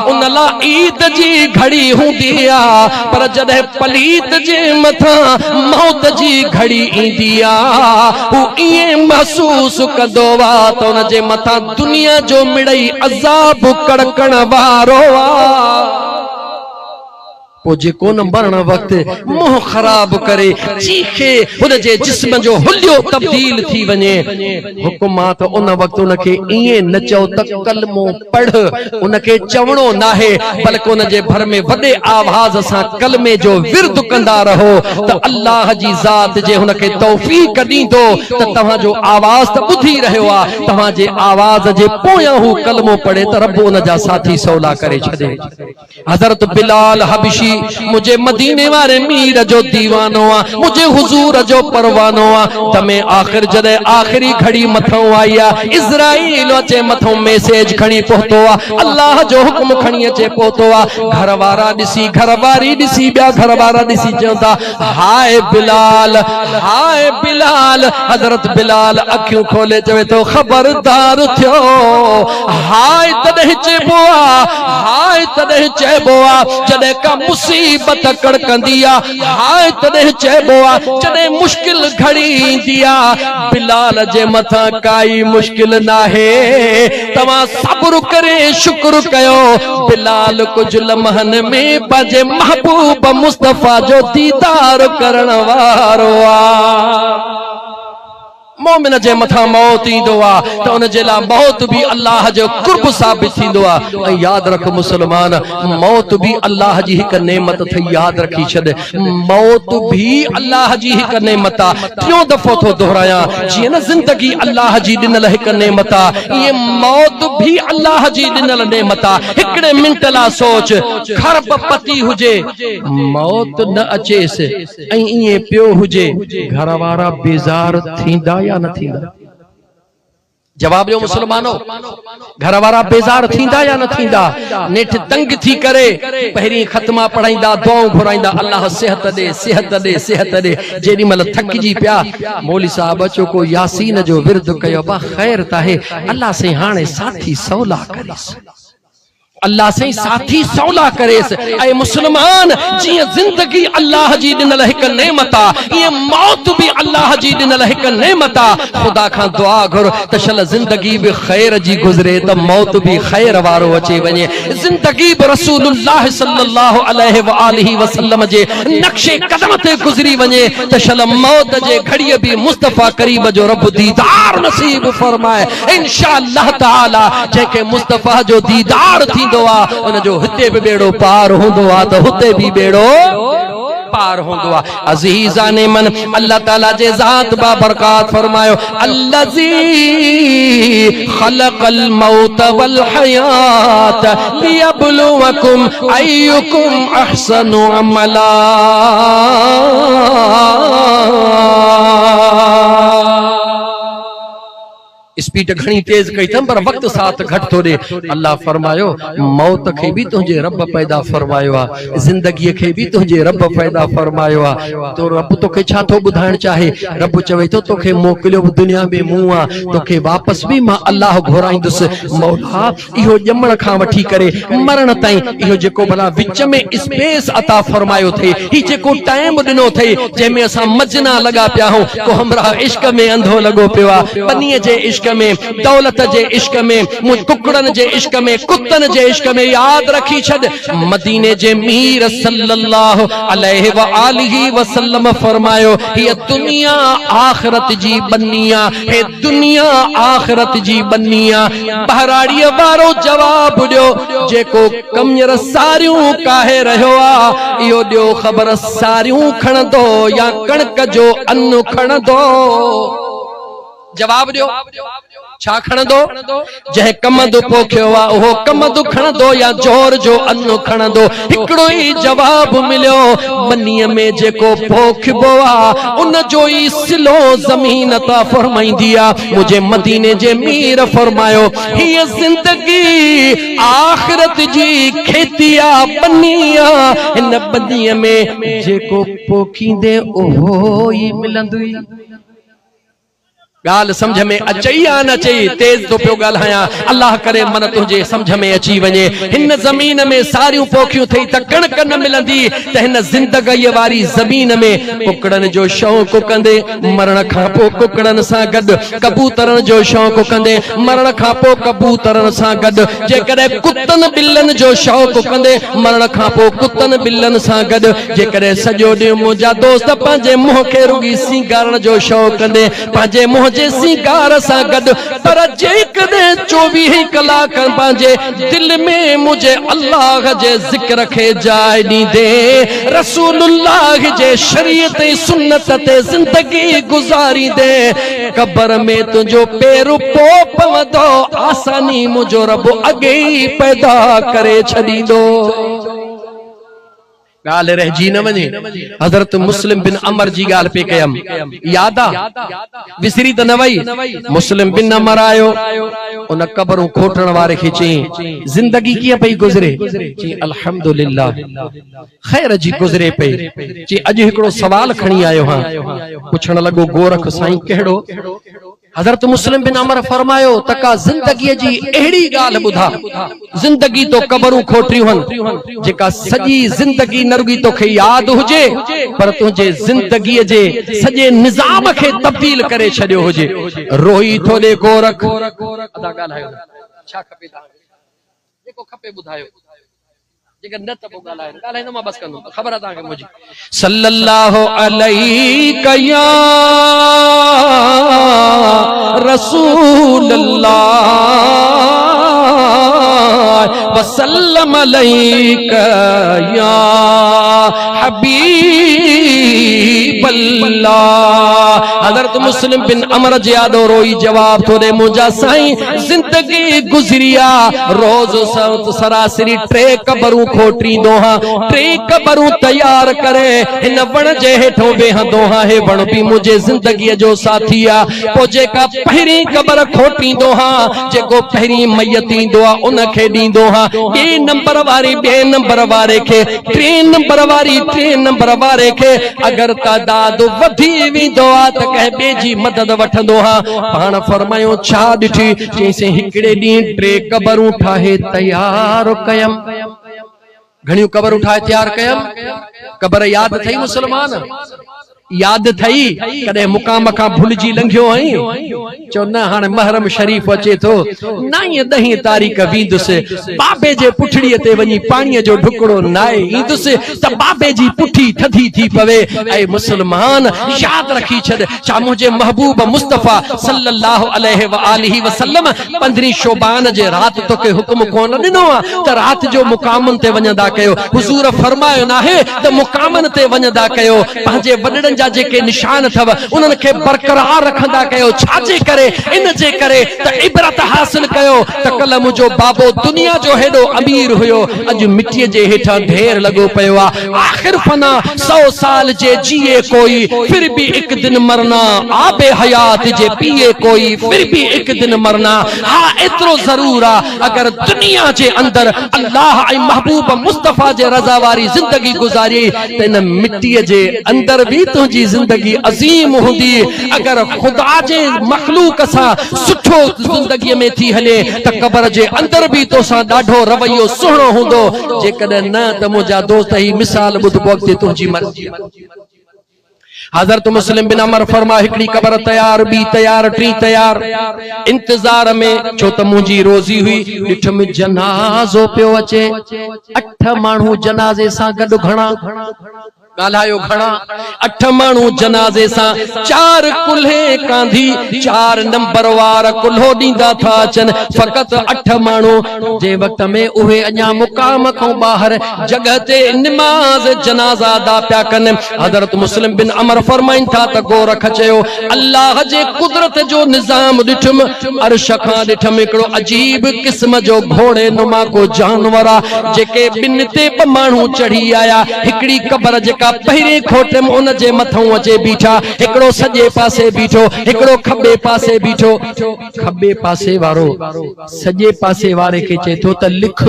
उन लाइ ईद जी घड़ी हूंदी आ। पर जॾहिं पलीत जे मथा मौत जी घड़ी ईंदी आ, हू ईअं महसूस कंदो आ त उन जे मथा दुनिया जो मिड़ई अज़ाब कड़कण वारो आ। जेको न मरण वक्त मुंह खराब करे चीखे उनजे जिस्म जो हुलियो तब्दील थी वने, हुकुम आ त उन वक्त उनके इए न चओ त कलमो पढ़। उनके चवणो नाहे, बल्कि उनजे भर में वडे आवाज सां कलमे जो विर्द कंदा रहो त अल्लाह जी ज़ात जे हुनके तौफीक दींदो त तव्हां जो आवाज त ॿुधी रहियो आ, तव्हां जे आवाज जे पोयां हू कलमो पढ़े त रब उन जा साथी सौला करे छॾे। हज़रत बिलाल हबशी मुझे मदीने वारे मीर जो दीवानो आ, मुझे हुजूर जो परवानो आ। तमे आखिर जदे आखिरी घड़ी मथो आई आ, इज़राइल अचे मथो मैसेज खणी पहुतो आ, अल्लाह जो हुक्म खणी अचे पहुतो आ। घरवारा ॾिसी, घरवारी ॾिसी, ॿिया घरवारा ॾिसी चवंदा हाय बिलाल, हाय बिलाल। हज़रत बिलाल अखियूं खोले चवे तो खबरदार थियो। हाय तॾहिं चइबो आ, हाय तॾहिं चइबो आ जॾहिं का मुसीबत कड़कंदी आ। हाय तॾहिं चइबो आ जॾहिं मुश्किल घड़ी ईंदी आ। बिलाल जे मथा काई मुश्किल नाहे, तव्हां सब्र करे शुक्र कयो। बिलाल कुछ लम्हन में पंहिंजे महबूब मुस्तफा जो दीदार करण वारो आ। मोमिन जे मथा मौत ईंदो आ त उन जे लाइ मौत भी अल्लाह जो कुर्ब साबित थींदो आ। ऐं याद रख मुसलमान, मौत भी अल्लाह जी हिक नेमत थी, याद रखी छॾ। मौत भी अल्लाह जी हिक नेमत आ। टियों दफ़ो थो दोहरायां, जीअं न जिंदगी अल्लाह जी ॾिनल हिक नेमत आ, ईअं मौत भी अल्लाह जी ॾिनल नेमत आ। हिकिड़े मिंट लाइ सोच, खरबपति हुजे मौत न अचेसि ऐं ईअं पियो हुजे, घर वारा बेज़ार थींदा या न थींदा? जवाब ॾियो मुसलमानो, घर वारा बेज़ार थींदा या न थींदा? नेठ तंग थी करे पहिरीं ख़त्मा पढ़ाईंदा, दुआऊं घुराईंदा, अल्लाह सेहत दे, सेहत दे, सेहत दे। जेॾी महिल थकिजी पिया, मौली साहब अचो को यासीन जो विर्द कयो, बा ख़ैर ताहे, अल्लाह से हाणे साथी सौला करेस, अल्लाह से साथी सौला करेस। ऐ मुसलमान, जी जिंदगी अल्लाह जी ॾिनल हिक नेमत आ, ये मौत भी अल्लाह जी ॾिनल हिक नेमत आ। खुदा खां दुआ घुर त शल जिंदगी भी खैर जी गुज़रे त मौत भी खैर वारो अचे वञे। जिंदगी भी रसूलुल्लाह सल्लल्लाहु अलैहि व आलिहि वसल्लम जे नक्शे कदम ते गुज़री वञे त शल मौत जे घड़ीअ भी मुस्तफा करीम जो रब दीदार नसीब फरमाए इंशाअल्लाह ताला। जेके मुस्तफा जो दीदार थी उन जो हिते भी बेड़ो पार होंदो आ त हुते भी बेड़ो पार होंदो आ। अज़ीज़ाने मन, अल्लाह ताला जे ज़ात बा बरकात फरमायो, अल्लज़ी खलक़ल मौत वल हयात लियब्लुवकुम अय्युकुम अहसनु अमला। स्पीड घणी तेज कई थम पर वक्त साथ घट थो दे। अल्लाह फरमायो मौत खे भी तुझे रब पैदा फरमायो आ, जिंदगी खे भी तुझे रब पैदा फरमायो आ। तो रब तोखे छा थो बुधाइण चाहे? रब चवे तो तोखे मोकलियो दुनिया में मूं आ, तोखे वापस भी मां अल्लाह घुराईंदुस। मौला इहो ॼमण खां वठी करे मरण ताईं इहो जेको भला विच में स्पेस अता फरमायो थे, ही जेको टाइम ॾिनो थे जंहिंमें असां मजना लगा पिया हूं, को हमरा इश्क में अंधो लगो पियो आ, बनीअ जे इश्क में, दौलत जे इश्क में, कुकड़न जे इश्क में, कुत्तन जे इश्क में। याद रखी छद मदीने जे मीर सल्लल्लाहु अलैहि व आलिहि वसल्लम फरमायो ये दुनिया आखिरत जी बनिया, हे दुनिया आखिरत जी बनिया। बहराड़ी वारो जवाब दियो जेको कमर सारियूं काहे रहियो आ, इहो दियो ख़बर सारियूं खणंदो या कणक जो अन्न खणंदो? जवाब दियो छा खणंदो? जंहिं कमंदु पोखियो आ उहो कमंदु खणंदो या जोर जो अन्न खणंदो? हिकिड़ो ई जवाब मिलियो, बनीअ में जेको पोखिबो आ उन जो ई सिलो ज़मीन अता फरमाईंदी आ। मुझे मदीने जे मीर फरमायो हीअ ज़िंदगी आखिरत जी खेती आ, बनी आ। हिन बनीअ में जेको पोखींदे उहो ई मिलंदुई। गाल समझ में अचई या न अचई? तेज तो पियो ॻाल्हायां, अल्लाह करे मन तुझे समझ में अची वञे। हिन ज़मीन में सारियूं पोखियूं थई त कणक न मिलंदी, त हिन ज़िंदगीअ वारी ज़मीन में कुकड़न जो शौक़ कंदे, मरण खां पोइ कुकड़न सां गॾु कबूतरन जो शौक़ कंदे, मरण खां पोइ कबूतरन सां गॾु जेकॾहिं कुत्तन बिल्लन जो शौक़ कंदे, मरण खां पोइ कुत्तन बिल्लन सां गॾु जेकॾहिं सॼो ॾींहुं मुंहिंजा दोस्त पंहिंजे मुंहं खे रुगी सिंगारण जो शौक़ कंदे, पंहिंजे मुंहं जे सिंगार सां गॾु, पर जेकॾहिं 24 कलाक पंहिंजे दिल में मुझे अल्लाह जे ज़िक्र खे जाइ ॾींदे, रसूलुल्लाह जे शरीयत ऐं सुन्नत ते ज़िंदगी गुज़ारींदे, क़ब्र में तुंहिंजो पेर पो पवंदो, आसानी मुंहिंजो रब अॻे ई पैदा करे छॾींदो। गाल रहिजी न वञे। हज़रत मुस्लिम बिन अमर जी गाल पे कयम, याद आ? विसरी त न वई? मुस्लिम बिन अमर आयो, उन कब्रूं खोटण वारे खे चई जिंदगी कीअं पई गुज़रे? चई अल्हम्दुलिल्लाह खैर जी गुज़रे पई। चई अॼु हिकिड़ो सवाल खणी आयो हां। पुछण लॻो गोरख साईं कहिड़ो? हज़रत मुस्लिम बिन अमर फरमायो तका जिंदगी जी अहिड़ी गाल बुधा, जिंदगी तो कबरूं खोटियूं हन जेका सॼी जिंदगी न रुगी तोखे याद हुजे पर तुंहिंजे जिंदगी जे सॼे निज़ाम खे तब्दील करे छॾियो हुजे। रोई थो ॾे गोरख, अदा ॻाल्हायो छा खपे तव्हांखे? जेको खपे ॿुधायो, जेकर न त पोइ ॻाल्हाईंदो मां बस कंदुमि, ख़बर आहे तव्हांखे मुंहिंजी। सल्लल्लाहु अलैहि या रसूल अल्लाह वसल्लम अलैका या हबीब अल्लाह। हज़रत मुस्लिम बिन अमर जियादो रोई जवाब थो दे, मुंहिंजा साईं जिंदगी गुज़रिया रोज़ सरासरी 3 कबरूं खोटींदो हां, 3 कबरूं तैयार करे हिन वण जे हेठों वेहंदो हां। हे वण बि मुंहिंजे ज़िंदगीअ जो साथी आ। पोइ जेका पहिरीं कबर खोटींदो हां, जेको पहिरीं मैयत ईंदो आ उन खे ॾींदो हां, 2 नंबर वारी 2 नंबर वारे खे, 3 नंबर वारी 3 नंबर वारे खे। अगर तादाद वधी वेंदो आ त कंहिं ॿिए जी मदद वठंदो हां। पाण फरमायो छा ॾिठी? चईं हिकिड़े ॾींहुं 3 कबरूं ठाहे तैयार कयम। घणियूं कबरूं ठाहे तैयार कयम? कबर याद थई मुसलमान? याद थई? कॾहिं मुकाम खां भुलिजी लंघियो आई? चो न हाणे महरम शरीफ अचे थो, 9-10 तारीख़ वींदुसि, बाबे जे पुठड़ीअ ते वञी पाणीअ जो ढुकड़ो नाए ईंदुसि त बाबे जी पुठी थधी थी पवे। ऐं मुसलमान याद रखी छॾ, छा मुंहिंजे महबूब मुस्तफ़ा सल्लल्लाहु अलैहि व आलिहि वसल्लम 15 शोबान जे रात तोखे हुक्म कोन ॾिनो आहे त रात जो मुकामन ते वञंदा कयो? हुज़ूर फरमायो नाहे त मुकामन ते वञंदा कयो। पंहिंजे वॾड़नि जा जेके निशान थव उनन के बरकरार रखंदा कयो छाजे करे इन जे करे त इबरत हासिल कयो त कल मुजो बाबो दुनिया जो हेडो अमीर हुयो अज मिट्टी जे हेठा ढेर लगो पयो आ आखिर फना 100 साल जे जिए कोई फिर भी एक दिन मरना आबे हयात जे पिए कोई फिर भी एक दिन मरना हां इतरो जरूर आ अगर दुनिया जे अंदर अल्लाह ऐं महबूब मुस्तफा जे रजा वारी जिंदगी गुजारी त इन मिट्टी जे अंदर भी तुझी जिंदगी अजीम हुंदी अगर खुदा जे मखलूक सा सुठो जिंदगी में थी हले त कब्र जे अंदर भी तो सा डाढो रवैयो सुहणो हुंदो जेकॾहिं न त मुंहिंजा दोस्त ही मिसाल ॿुधबो अॻिते तुंहिंजी मर्ज़ी हज़रत मुस्लिम बिन अमर फरमा हिकड़ी कब्र तैयार बी तैयार टी तैयार इंतजार में छो त मुंहिंजी रोजी हुई ॾिठ में जनाज़ो पियो अचे 8 माण्हू जनाज़े सां गॾु घणा गालायो घणा 8 माण्हू जनाज़े सां 4 कुल्हे कांधी 4 नंबर वार कुल्हो ॾींदा था अचन फ़क़त 8 माण्हू जे वक्त में उहे अञा मुकाम खां ॿाहिर जगह ते नमाज़ जनाज़ा अदा पिया कनि हज़रत मुस्लिम बिन अमर फरमाइन था त गोरख चयो अल्लाह जे कुदरत जो निज़ाम ॾिठम अर्श खां ॾिठम हिकिड़ो अजीब क़िस्म जो घोड़े नुमा को जानवर आ जेके ॿिन ते 2 माण्हू चढ़ी आया हिकड़ी कब्र जेका पहिरे खोटे में उन जे मथों अचे बीठा हिकड़ो सजे पासे बीठो हिकड़ो खब्बे पासे बीठो खब्बे पासे वारो सजे पासे वारे के चे तो त लिख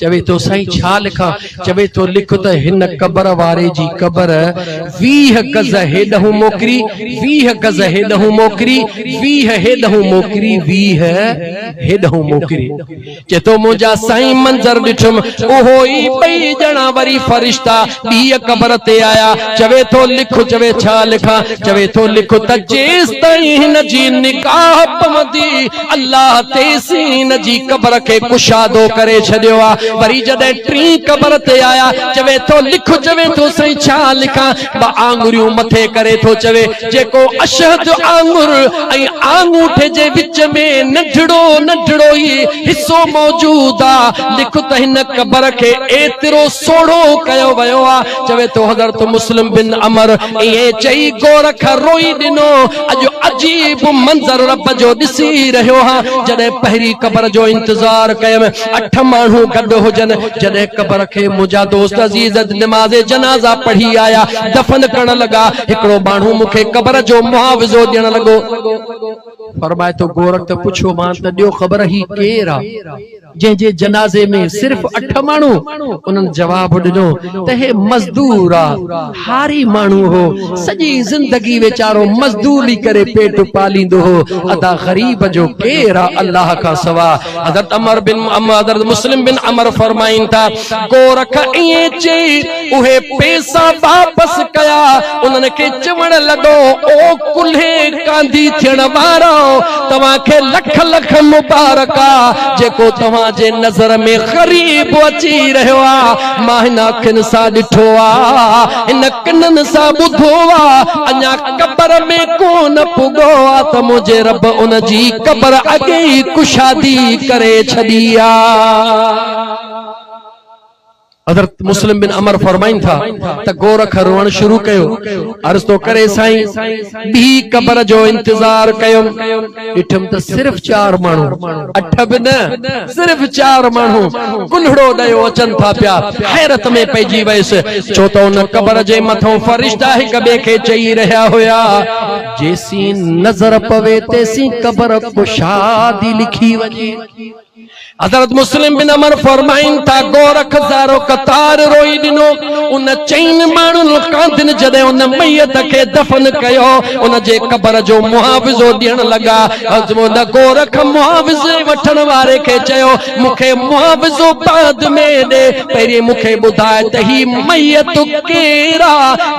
चवे तो साईं छा लिखा चवे तो लिख त हिन कब्र वारे जी कब्र 20 गज हेडहू मोकरी 20 गज हेडहू मोकरी 20 हेडहू मोकरी 20 हेडहू मोकरी चे तो मुंजा साईं मंजर ॾिठम ओहो ई 2 ॼणा वरी फरिश्ता ॿी कब्र आया चवे तो लिखो चवे छा लिखा चवे तो लिखो त जेस ताईं हिन जी निकाह पवंदी अल्लाह तेसी हिन जी कब्र के कुशादो करे छडियो आ वरी जडे 3 कब्र ते आया चवे तो लिखो चवे तो सही छा लिखा 2 आंगुरियूं मथे करे तो चवे जेको अशहद आंगुर ऐं आंगूठे जे विच में नंढड़ो ही हिस्सो मौजूद आ लिखो त हिन कब्र के एतिरो सोढ़ो कयो वयो आ चवे तो हज़रत मुस्लिम बिन अमर ये चई गोरख रोई दिनो अजो अजीब मंजर रब जो दिसी रहो हां जडे पहरी कब्र जो इंतजार कयम 8 माण्हू गड होजन जडे कब्र के मुजा दोस्त अजीज नमाज़े जनाजा पढ़ी आया दफन करण लगा हिकड़ो माण्हू मुखे कब्र जो मुआवज़ो देण लगो फरमाए तो गोरख तो पुछो मान त दियो खबर ही केरा जे जे जनाजे में सिर्फ 8 माण्हू उन्हनि जवाब ॾिनो त हे मजदूर आ हारी माण्हू हो सॼी जिंदगी वेचारो मजदूरी करे पेट पालींदो हो अदा गरीब जो केर आ अल्लाह का सवा हज़रत मुस्लिम बिन अमर फरमाइन था गोरख इए चई उहे पैसा वापस कया उन्हनि के चवण लगो ओ कुल्हे कांधी थियण वारो तव्हां के लख लख मुबारका जेको तव्हां जे नजर में गरीब अची रहो आ मां हिन अखियुनि सां ॾिठो आ इन कननि सां ॿुधो आ अञा कब्र में कोन पुॻो आ त मुंहिंजे रब उन जी कब्र अॻे ई कुशादी करे छॾी आ हज़रत मुस्लिम बिन अमर फरमाइन था त गोरख रोअण शुरू कयो अर्ज़ तो करे साईं बी कब्र जो इंतजार कयो ॾिठम त सिर्फ 4 माण्हू 8 बि न सिर्फ 4 माण्हू कुल्हड़ो ॾयो अचन था पिया हैरत में पइजी वयसि छो त उन कब्र जे मथों फरिश्ता हिक ॿिए खे चई रहिया हुया जेसी नज़र पवे तेसी कब्र कुशादी लिखी वञे हज़रत मुस्लिम बिन अमर फरमाइन था गोरख ज़ारो कतार रोई दिनो उन 4 माण्हुनि कांधिन जॾहिं उन मैयत खे दफन कयो उन जे कब्र जो मुआविज़ो ॾियण लगा उन गोरख मुआविज़े वठण वारे खे चयो मूंखे मुआविज़ो बाद में ॾे पहिरीं मूंखे ॿुधाए त ही मैयत केरा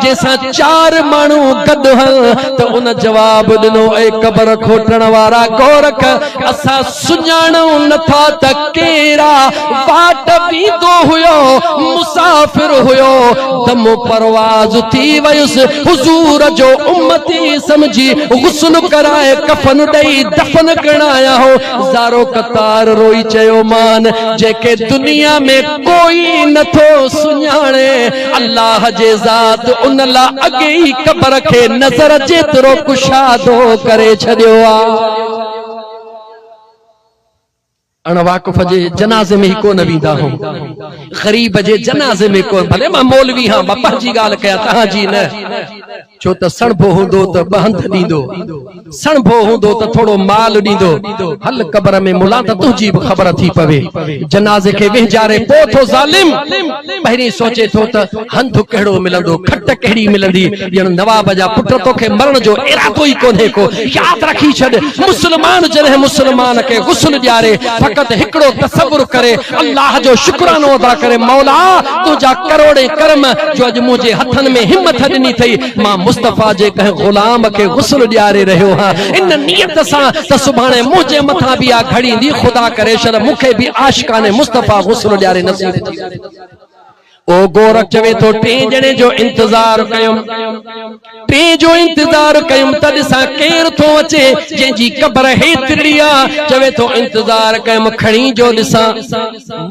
जंहिंसां 4 माण्हू गॾु हल त उन जवाब ॾिनो ऐ कब्र खोटण वारा गोरख असां सुञाणूं नथा था त केरा बाट बीतो हुयो मुसाफिर हुयो दमो परवाज थी वयुस हुजूर जो उम्मती समझी गुस्ल कराए कफन दई दफन कणाया हो ज़ारो कतार रोई चयो मान जेके दुनिया में कोई नथो सुञाणे अल्लाह जे ज़ात उन ला अगे ही कब्र के नजर जेतरो कुशादो करे छड़ियो आ अणवाकुफ जे जनाज़े में को न वींदा हो गरीब जे जनाज़े में को भले मां मौलवी हां बापा जी गाल कया तहां जी न छो त सणभो हुंदो त बहंत दींदो सणभो हुंदो त थोड़ो माल दींदो हल कब्र में मुला त तुझी भी खबर थी पवे जनाज़े के विहजारे पो थो ज़ालिम पहिरी सोचे थो त हंध केड़ो मिलंदो खट केड़ी मिलंदी ॼण नवाब जा पुट तोखे मरण जो इरादो ही कोन्हे को याद रखी छॾ मुसलमान जॾहिं मुसलमान के गुस्ल ॾियारे फकत हिकड़ो तसव्वुर करे अल्लाह जो शुक्रानो अदा करे मौला तुझा करोड़े कर्म जो अज मुझे हथन में हिम्मत ॾिनी थई मां मुस्तफा जे कह गुलाम के गुस्ल ॾियारे रहियो हां इन नियत सां त सुभाणे मुझे मथा भी आ घड़ींदी खुदा करे शर मुखे भी आशिकाने मुस्तफा गुस्ल ॾियारे नसीब थी ओ गोरख चवे तो टे जणे जो इंतजार कयम टे जो इंतजार कयम तद सा केर थो अचे जेजी कब्र हेतरी आ चवे तो इंतजार कयम खणी जो दिसा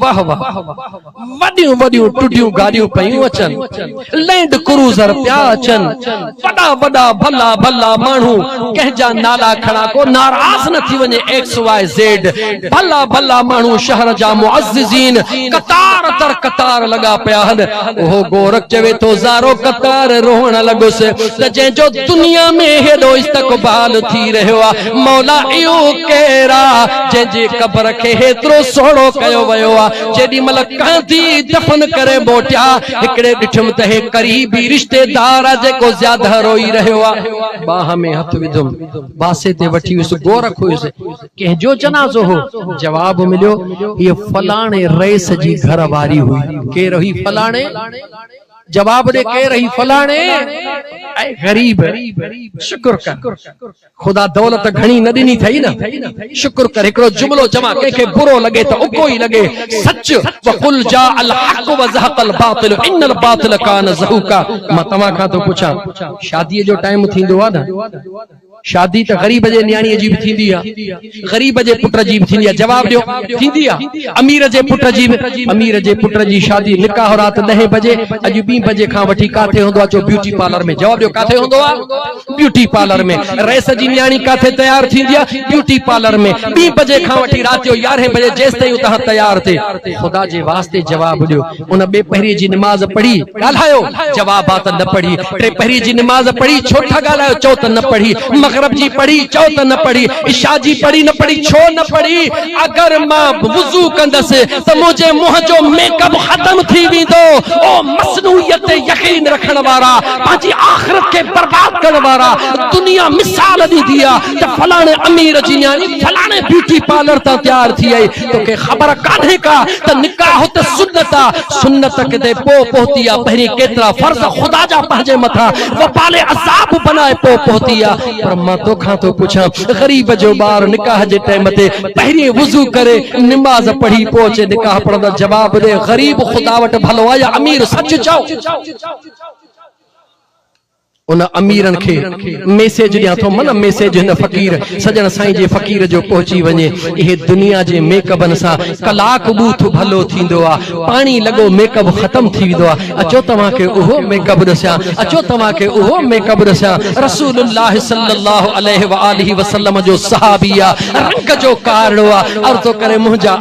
वाह वाह वडियूं वडियूं टुडियूं गाड़ियूं पयूं अचन लैंड क्रूजर प्या अचन वडा वडा भला भला मानू कहजा नाला खड़ा को नाराज न थी वने XYZ भला भला मानू शहर जा मुअज्जिजीन कतार दर कतार लगा पया ओहो गोरख चवे तो ज़ारो कतार रोहण लगुस त जो दुनिया में हेडो इस्तकबाल थी रहो आ मौला इहो केरा जे कब्र के हेतरो सोड़ो कयो वयो आ जेडी मल कांधी दफन करे बोटिया एकड़े डिठम त हे करीबी रिश्तेदार आ जेको ज्यादा रोई रहो आ बाह में हथ विधम बासे ते वठी उस गोरख हुस के जो जनाजो हो जवाब मिलियो ये फलाणे रईस जी घर वारी हुई के रही फलाणे जवाब दे के रही फलाणे ऐ गरीब शुक्र कर खुदा दौलत घणी न दिनी थई न शुक्र कर एकड़ो जुमलो जमा के बुरो लगे तो उको ही लगे सच वकुल जा अल हक व ज़हक़ल बातिल इन्नल बातिल कान ज़हूका मां तमा का तो पूछा शादी जो टाइम थींदो आ ना शादी त गरीब जे न्याणी जी भी थींदी आ गरीब जे पुट जी भी थींदी आ जवाब दियो थींदी आ अमीर जे पुट जी शादी निकाह रात 10 बजे अज 2 बजे खां वठी काथे होंदो आ जो ब्यूटी पार्लर में जवाब दियो काथे होंदो आ ब्यूटी पार्लर में रईस जी न्याणी काथे तैयार थींदी आ ब्यूटी पार्लर में 2 बजे खां वठी रात जो 11 बजे जेस ताईं तहां तैयार थे खुदा जे वास्ते जवाब दियो उन बे पहरी जी नमाज पढ़ी गालायो जवाब आ त न पढ़ी टे पहरी जी नमाज पढ़ी छोटा गालायो चो त न पढ़ी मगरब जी पढ़ी चो त न पढ़ी इशा जी पढ़ी न पढ़ी छो न पढ़ी अगर मां वुजू कंदस त मुझे मुंह जो मेकअप खत्म थी वेंदो ओ मसनूयत यकीन रखण वारा पाजी आखिरत के बर्बाद करण वारा दुनिया मिसाल दी दिया त फलाणे अमीर जी न्याणी फलाणे ब्यूटी पार्लर ता तैयार थी आई तोके खबर कान्हे का त निकाह त सुन्नत के पो पहुती आ पहिरी केतरा फर्ज खुदा जा पंहिंजे मथा वबाले अज़ाब बनाए पो पहुती आ पर मां तो खां तो पूछा गरीब जो बार निकाह जे टाइम ते पहिरी वुजू करे नमाज पढ़ी पहुंचे निकाह पढ़ंदा जवाब दे गरीब खुदा वट भलो आ या अमीर सच चओ उन अमीरन के मैसेज दिया तो मन मैसेज न फकीर सजन साईं जे फकीर जो पहुंची वने ये दुनिया जे मेकअपन सा कलाक बूथ भलो थींदो आ पानी लगो मेकअप खत्म थी विदो आ अचो तमा के ओहो मेकअप दस्या अचो तमा के ओहो मेकअप दस्या रसूलुल्लाह सल्लल्लाहु अलैहि व आलिहि वसल्लम जो सहाबिया रंग जो कारणो आ और तो करे मुझा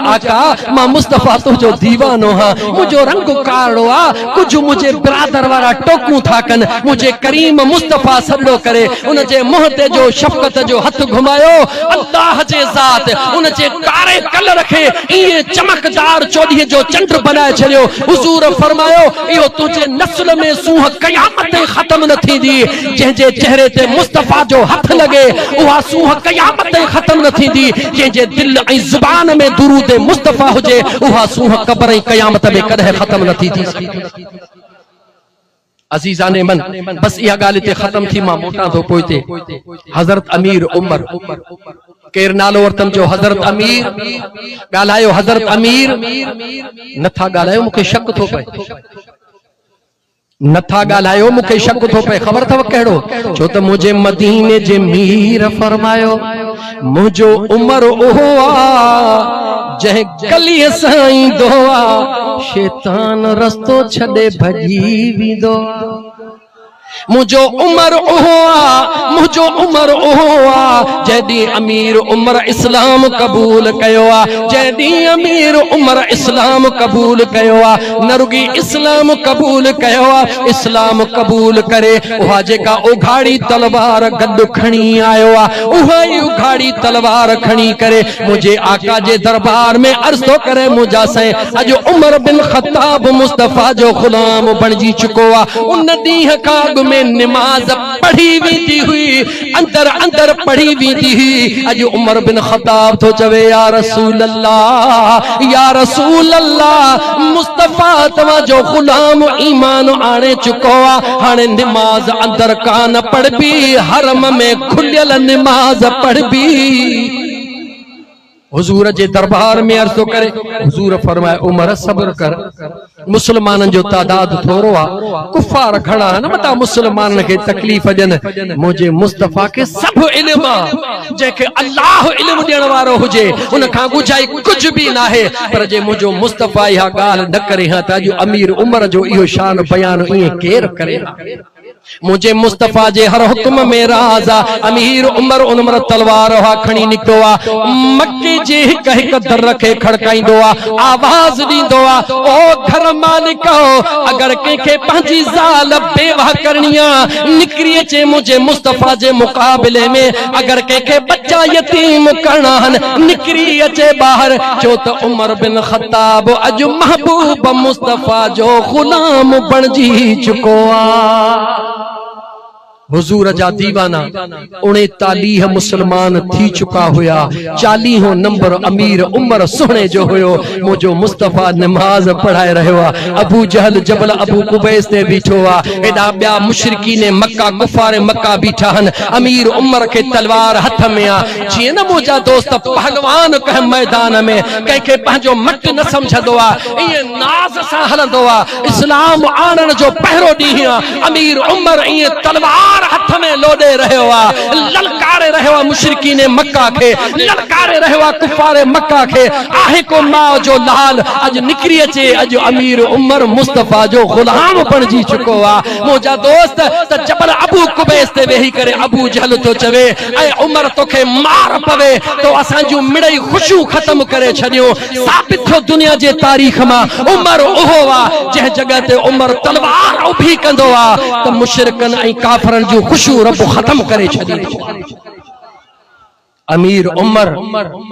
आका मां मुस्तफा तो जो दीवानो हा मुझो रंग कारणो आ कुछ मुझे बिरादर वाला टोकू था कन मुझे करीम मुस्तफा सल्लो करे उन जे मुंह ते जो शफकत जो हथ घुमायो अल्लाह जे ज़ात उन जे कारे कल रखे ये चमकदार चौधरी जो चंद्र बनाए छलियो हुजूर फरमायो इहो तुझे नस्ल में सूह कयामत खत्म न थींदी जे जे चेहरे ते मुस्तफा जो हथ लगे उहा सूह कयामत खत्म न थींदी जे जे दिल ऐं जुबान में दुरूद मुस्तफा हुजे उहा सूह कब्र ऐं कयामत में कदे खत्म न थींदी अजीजाने मन बस इहा गाल ते खत्म थी मां मोटा तो पोइते हजरत अमीर उमर केर नालो वरतम जो हजरत अमीर गालायो हजरत अमीर नथा गालायो मुखे शक थो पे नथा गालायो मुखे शक थो पे खबर थव केड़ो छो त मुझे मदीने जे मीर फरमायो मुझो उमर ओहो आ जह गली साईं दोआ शैतान रस्तो छडे भजी विदो मुझो उमर ओहो आ मुझो उमर ओहो आ जदी अमीर उमर इस्लाम कबूल कयो आ जदी अमीर उमर इस्लाम कबूल कयो आ नरुगी इस्लाम कबूल कयो आ इस्लाम कबूल करे उहा जेका उघाड़ी तलवार गड खणी आयो आ उहा ही उघाड़ी तलवार खणी करे मुझे आका जे दरबार में अर्ज तो करे मुझा से अज उमर बिन खत्ताब मुस्तफा जो गुलाम बनजी चुको आ उन दी का में नमाज पढ़ी वीती हुई अंदर अंदर पढ़ी वीती हुई अज उमर बिन खत्ताब तो चवे या रसूल अल्लाह मुस्तफा तवा जो गुलाम ईमान आने चुको आ हाने नमाज अंदर कान पढ़बी हरम में खुलियल नमाज पढ़बी हुजूर जे दरबार में अर्ज करे हुजूर फरमाए उमर सब्र कर मुसलमानन जो तादाद थोरो आ कुफार घणा न मता मुसलमान के तकलीफ जन मुझे मुस्तफा के सब इल्म जेके अल्लाह इल्म देण वारो हुजे उन खां गुजाई कुछ भी ना है पर जे मुझो मुस्तफा या गाल न करे हा त अमीर उमर जो इहो शान बयान इए केर करे मुझे मुस्तफा जे हर हुक्म में राजा अमीर उमर उमर तलवार हा खणी निकतो आ मक्के जे हिक हिक दर रखे खड़काइंदो आ आवाज दींदो आ ओ घर मालिक अगर के पंजी जाल बेवाह करनिया निकरी चे मुझे मुस्तफा जे मुकाबले में अगर के बच्चा यतीम करना निकरी अचे बाहर जो तो उमर बिन खत्ताब अज महबूब मुस्तफा जो गुलाम बनजी चुको आ हुजूर जा दीवाना 39 मुसलमान थी चुका हुआ 40 नंबर अमीर उमर सोने जो हुयो मुझो मुस्तफा नमाज पढ़ाए रहो अबू जहल जबल अबू कुबैस ने बीठो आ एडा ब्या मुशरिकी ने मक्का कुफार मक्का बीठा हन अमीर उमर के तलवार हथ में आ जी न मुझा दोस्त पहलवान कह मैदान में कह के पंजो मट न समझदो आ ये नाज सा हलंदो आ इस्लाम आणन जो पहरो दी अमीर उमर ये तलवार हथ में लोडे रहो ललकारे रहो मुशरिकी ने मक्का के ललकारे रहो कुफारे मक्का के आहे को मां जो लाल अज निकरी अचे अज अमीर उमर मुस्तफा जो गुलाम बनजी चुको आ मुझा दोस्त त जबल अबू कुबैस ते वेही करे अबू जहल तो चवे ऐ उमर तोखे मार पवे तो असा जो मिड़ई खुशू खत्म करे छडियो साबित थो दुनिया जे तारीख में उमर ओहो आ जे जगह ते उमर तलवार उभी कंदो आ त मुशरिकन ऐ काफरन जो खुशू रब खत्म करे छदी अमीर उमर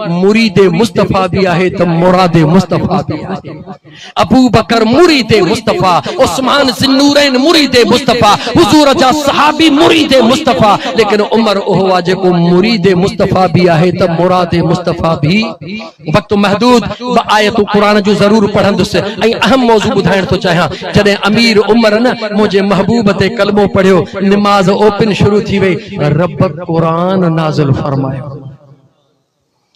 मुरीद मुस्तफा भी आहे तो मुराद मुस्तफा भी आहे अबू बकर मुरीद मुस्तफा उस्मान जिन्नूरैन मुरीद मुस्तफा हुजूर जा सहाबी मुरीद मुस्तफा लेकिन उमर ओहो आ जेको मुरीद मुस्तफा भी आहे तो मुराद मुस्तफा भी वक्त महदूद आयत कुरान जो जरूर पढ़ंदुस ऐ अहम मौजू बुधाइण तो चाहा जदे अमीर उमर न मुझे महबूब ते कलमो पढ़ियो नमाज ओपन शुरू थी वई रब कुरान नाज़िल फरमायो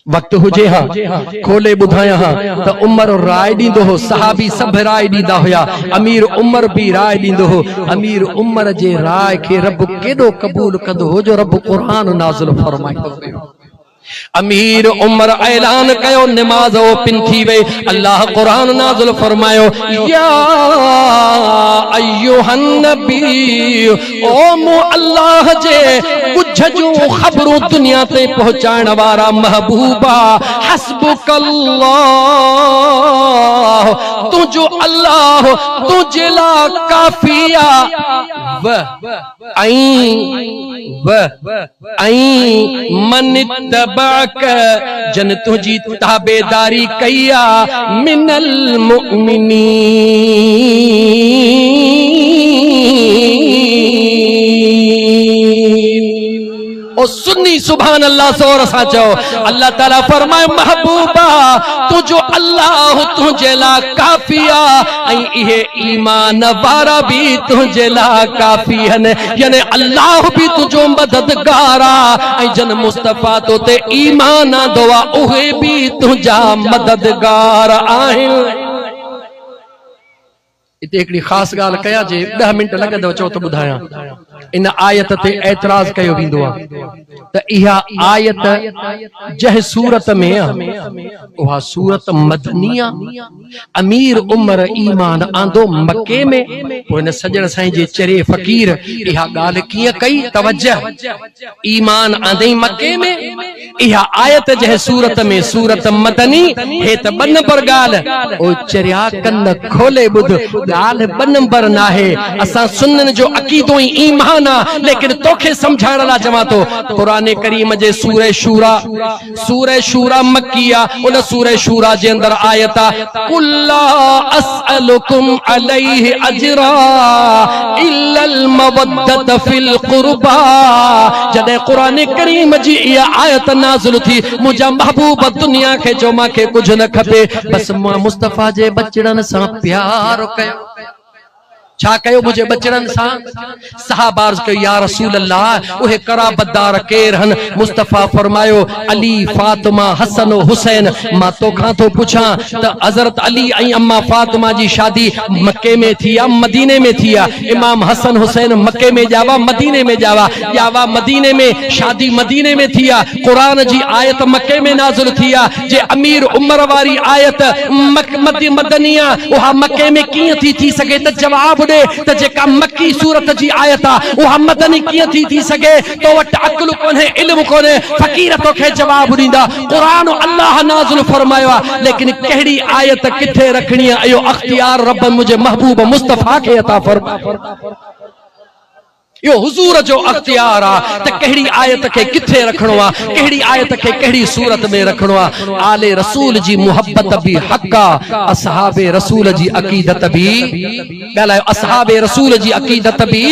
वक्त हुजे हा खोले बुधाया हा तो उमर राय दींदो हो सहाबी सब राय दींदा हुया अमीर उमर भी राय दींदो हो अमीर उमर जे राय के रब केडो कबूल कंदो हो जो रब कुरान नाज़िल फरमाइंदो हुयो अमीर उमर ऐलान कयो नमाज ओपन थी वे अल्लाह कुरान नाज़िल फरमायो या अय्युहन नबी ओ मु अल्लाह जे कुछ जो खबरों दुनिया ते पहुंचाने वाला महबूबा हस्बुकल्लाह तुझो अल्लाह तुझे ला काफिया मन तबाक जन तुझी ताबेदारी कैया मिनल मुमिनीन ओ सुन्नी सुभान अल्लाह ज़ोर सां चओ। अल्लाह ताला फरमाए महबूबा तुझो अल्लाह तुझे ला काफी आ ऐं इहे ईमान वारा भी तुझे ला काफी हन, यानी अल्लाह भी तुझो मददगार आ ऐं जन मुस्तफा तो ते ईमान आंदो आ उहे भी तुझा मददगार आहिनि। इते हिकड़ी खास गाल कया जे 10 मिनट लगंदव चओ तो बुधाया। इन आयत ते एतराज कयो वेंदो आ त इहा आयत जह सूरत में उहा सूरत मदनिया अमीर उमर ईमान आंदो मक्के में। पोइ इन सजण साईं जे चरे फकीर इहा गाल कीअं कई तवज्जह ईमान आंदई मक्के में। इहा आयत जह सूरत में सूरत मदनी हे त 2 नंबर गाल ओ चरिया कन खोले बुध गाल 2 नंबर नाहे। असां सुन्नन जो अकीदो ई ईमान आ, लेकिन तोखे समझाइण ला चवां तो कुरान करीम जे सूरह शूरा मक्किया उन सूरह शूरा जे अंदर आयत आ कुल्ला असअलुकुम अलैहि अजरा इल्लल मवद्दत फिल कुर्बा। जदे कुरान करीम जी इहा आयत नाज़िल थी मुझा महबूब दुनिया के जो मांखे कुछ न खपे बस मुस्तफा जे बचड़न सां प्यार कयो। छा कयो मुझे बचड़न सां? सहाबा अर्ज़ कयो या रसूल अल्लाह उहे कराबतदार केर हन? मुस्तफा फरमायो अली फातिमा हसन हुसैन। मां तोखां तो पुछां त हजरत अली ऐं अम्मा फातिमा जी शादी मक्के में थी या मदीने में थी? इमाम हसन हुसैन मक्के में जावा मदीने में जावा यावा मदीने में शादी मदीने में थी? कुरान जी आयत मक्के में नाज़िल थी जे अमीर उमर वारी आयत मदनिया उहा मक्के में कीअं थी सके? त जवाब त जेका मक्की सूरत जी आयत आ उहा मदनी कीअं थी सके? तो वट अक्ल कोन्हे इल्म कोन्हे फकीर तोखे जवाब ॾींदा। कुरान अल्लाह नाज़िल फरमायो आ, लेकिन कहिड़ी आयत किथे रखणी आहे इहो अख्तियार रब मुझे महबूब मुस्तफा खे अता फरमायो। यो हुजूर जो अख्तियार आ त कहिड़ी आयत के किथे रखणो आ, कहिड़ी आयत के कहिड़ी सूरत में रखणो आ। आले रसूल जी मोहब्बत भी हक्का, असहाबे रसूल जी अकीदत भी ॻाल्हायो, असहाबे रसूल जी अकीदत भी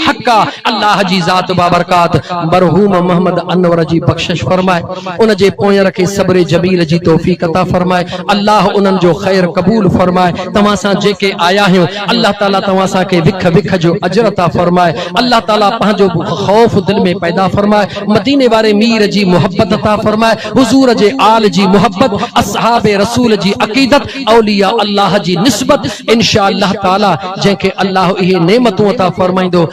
हक्का। अल्लाह जी ज़ात बाबरकात मरहूम मोहम्मद अनवर जी बख्शिश फरमाए, उन जे पोयर के सब्र जमील जी तौफीक अता फरमाए। अल्लाह उनन जो खैर कबूल फरमाए। तवां सां जेके आया आहियूं अल्लाह ताला तवां सां के विख जो अजर अता फरमाए। अल्लाह ताला पंहिंजो खौफ दिल में पैदा फरमाए। मदीने वारे मीर जी मोहब्बत अता फरमाए। हुजूर जे आल जी मोहब्बत, असहाबे रसूल जी अकीदत, औलिया अल्लाह जी निस्बत इंशाअल्लाह ताला जंहिंखे अल्लाह इहे नेमतूं अता फरमाईंदो।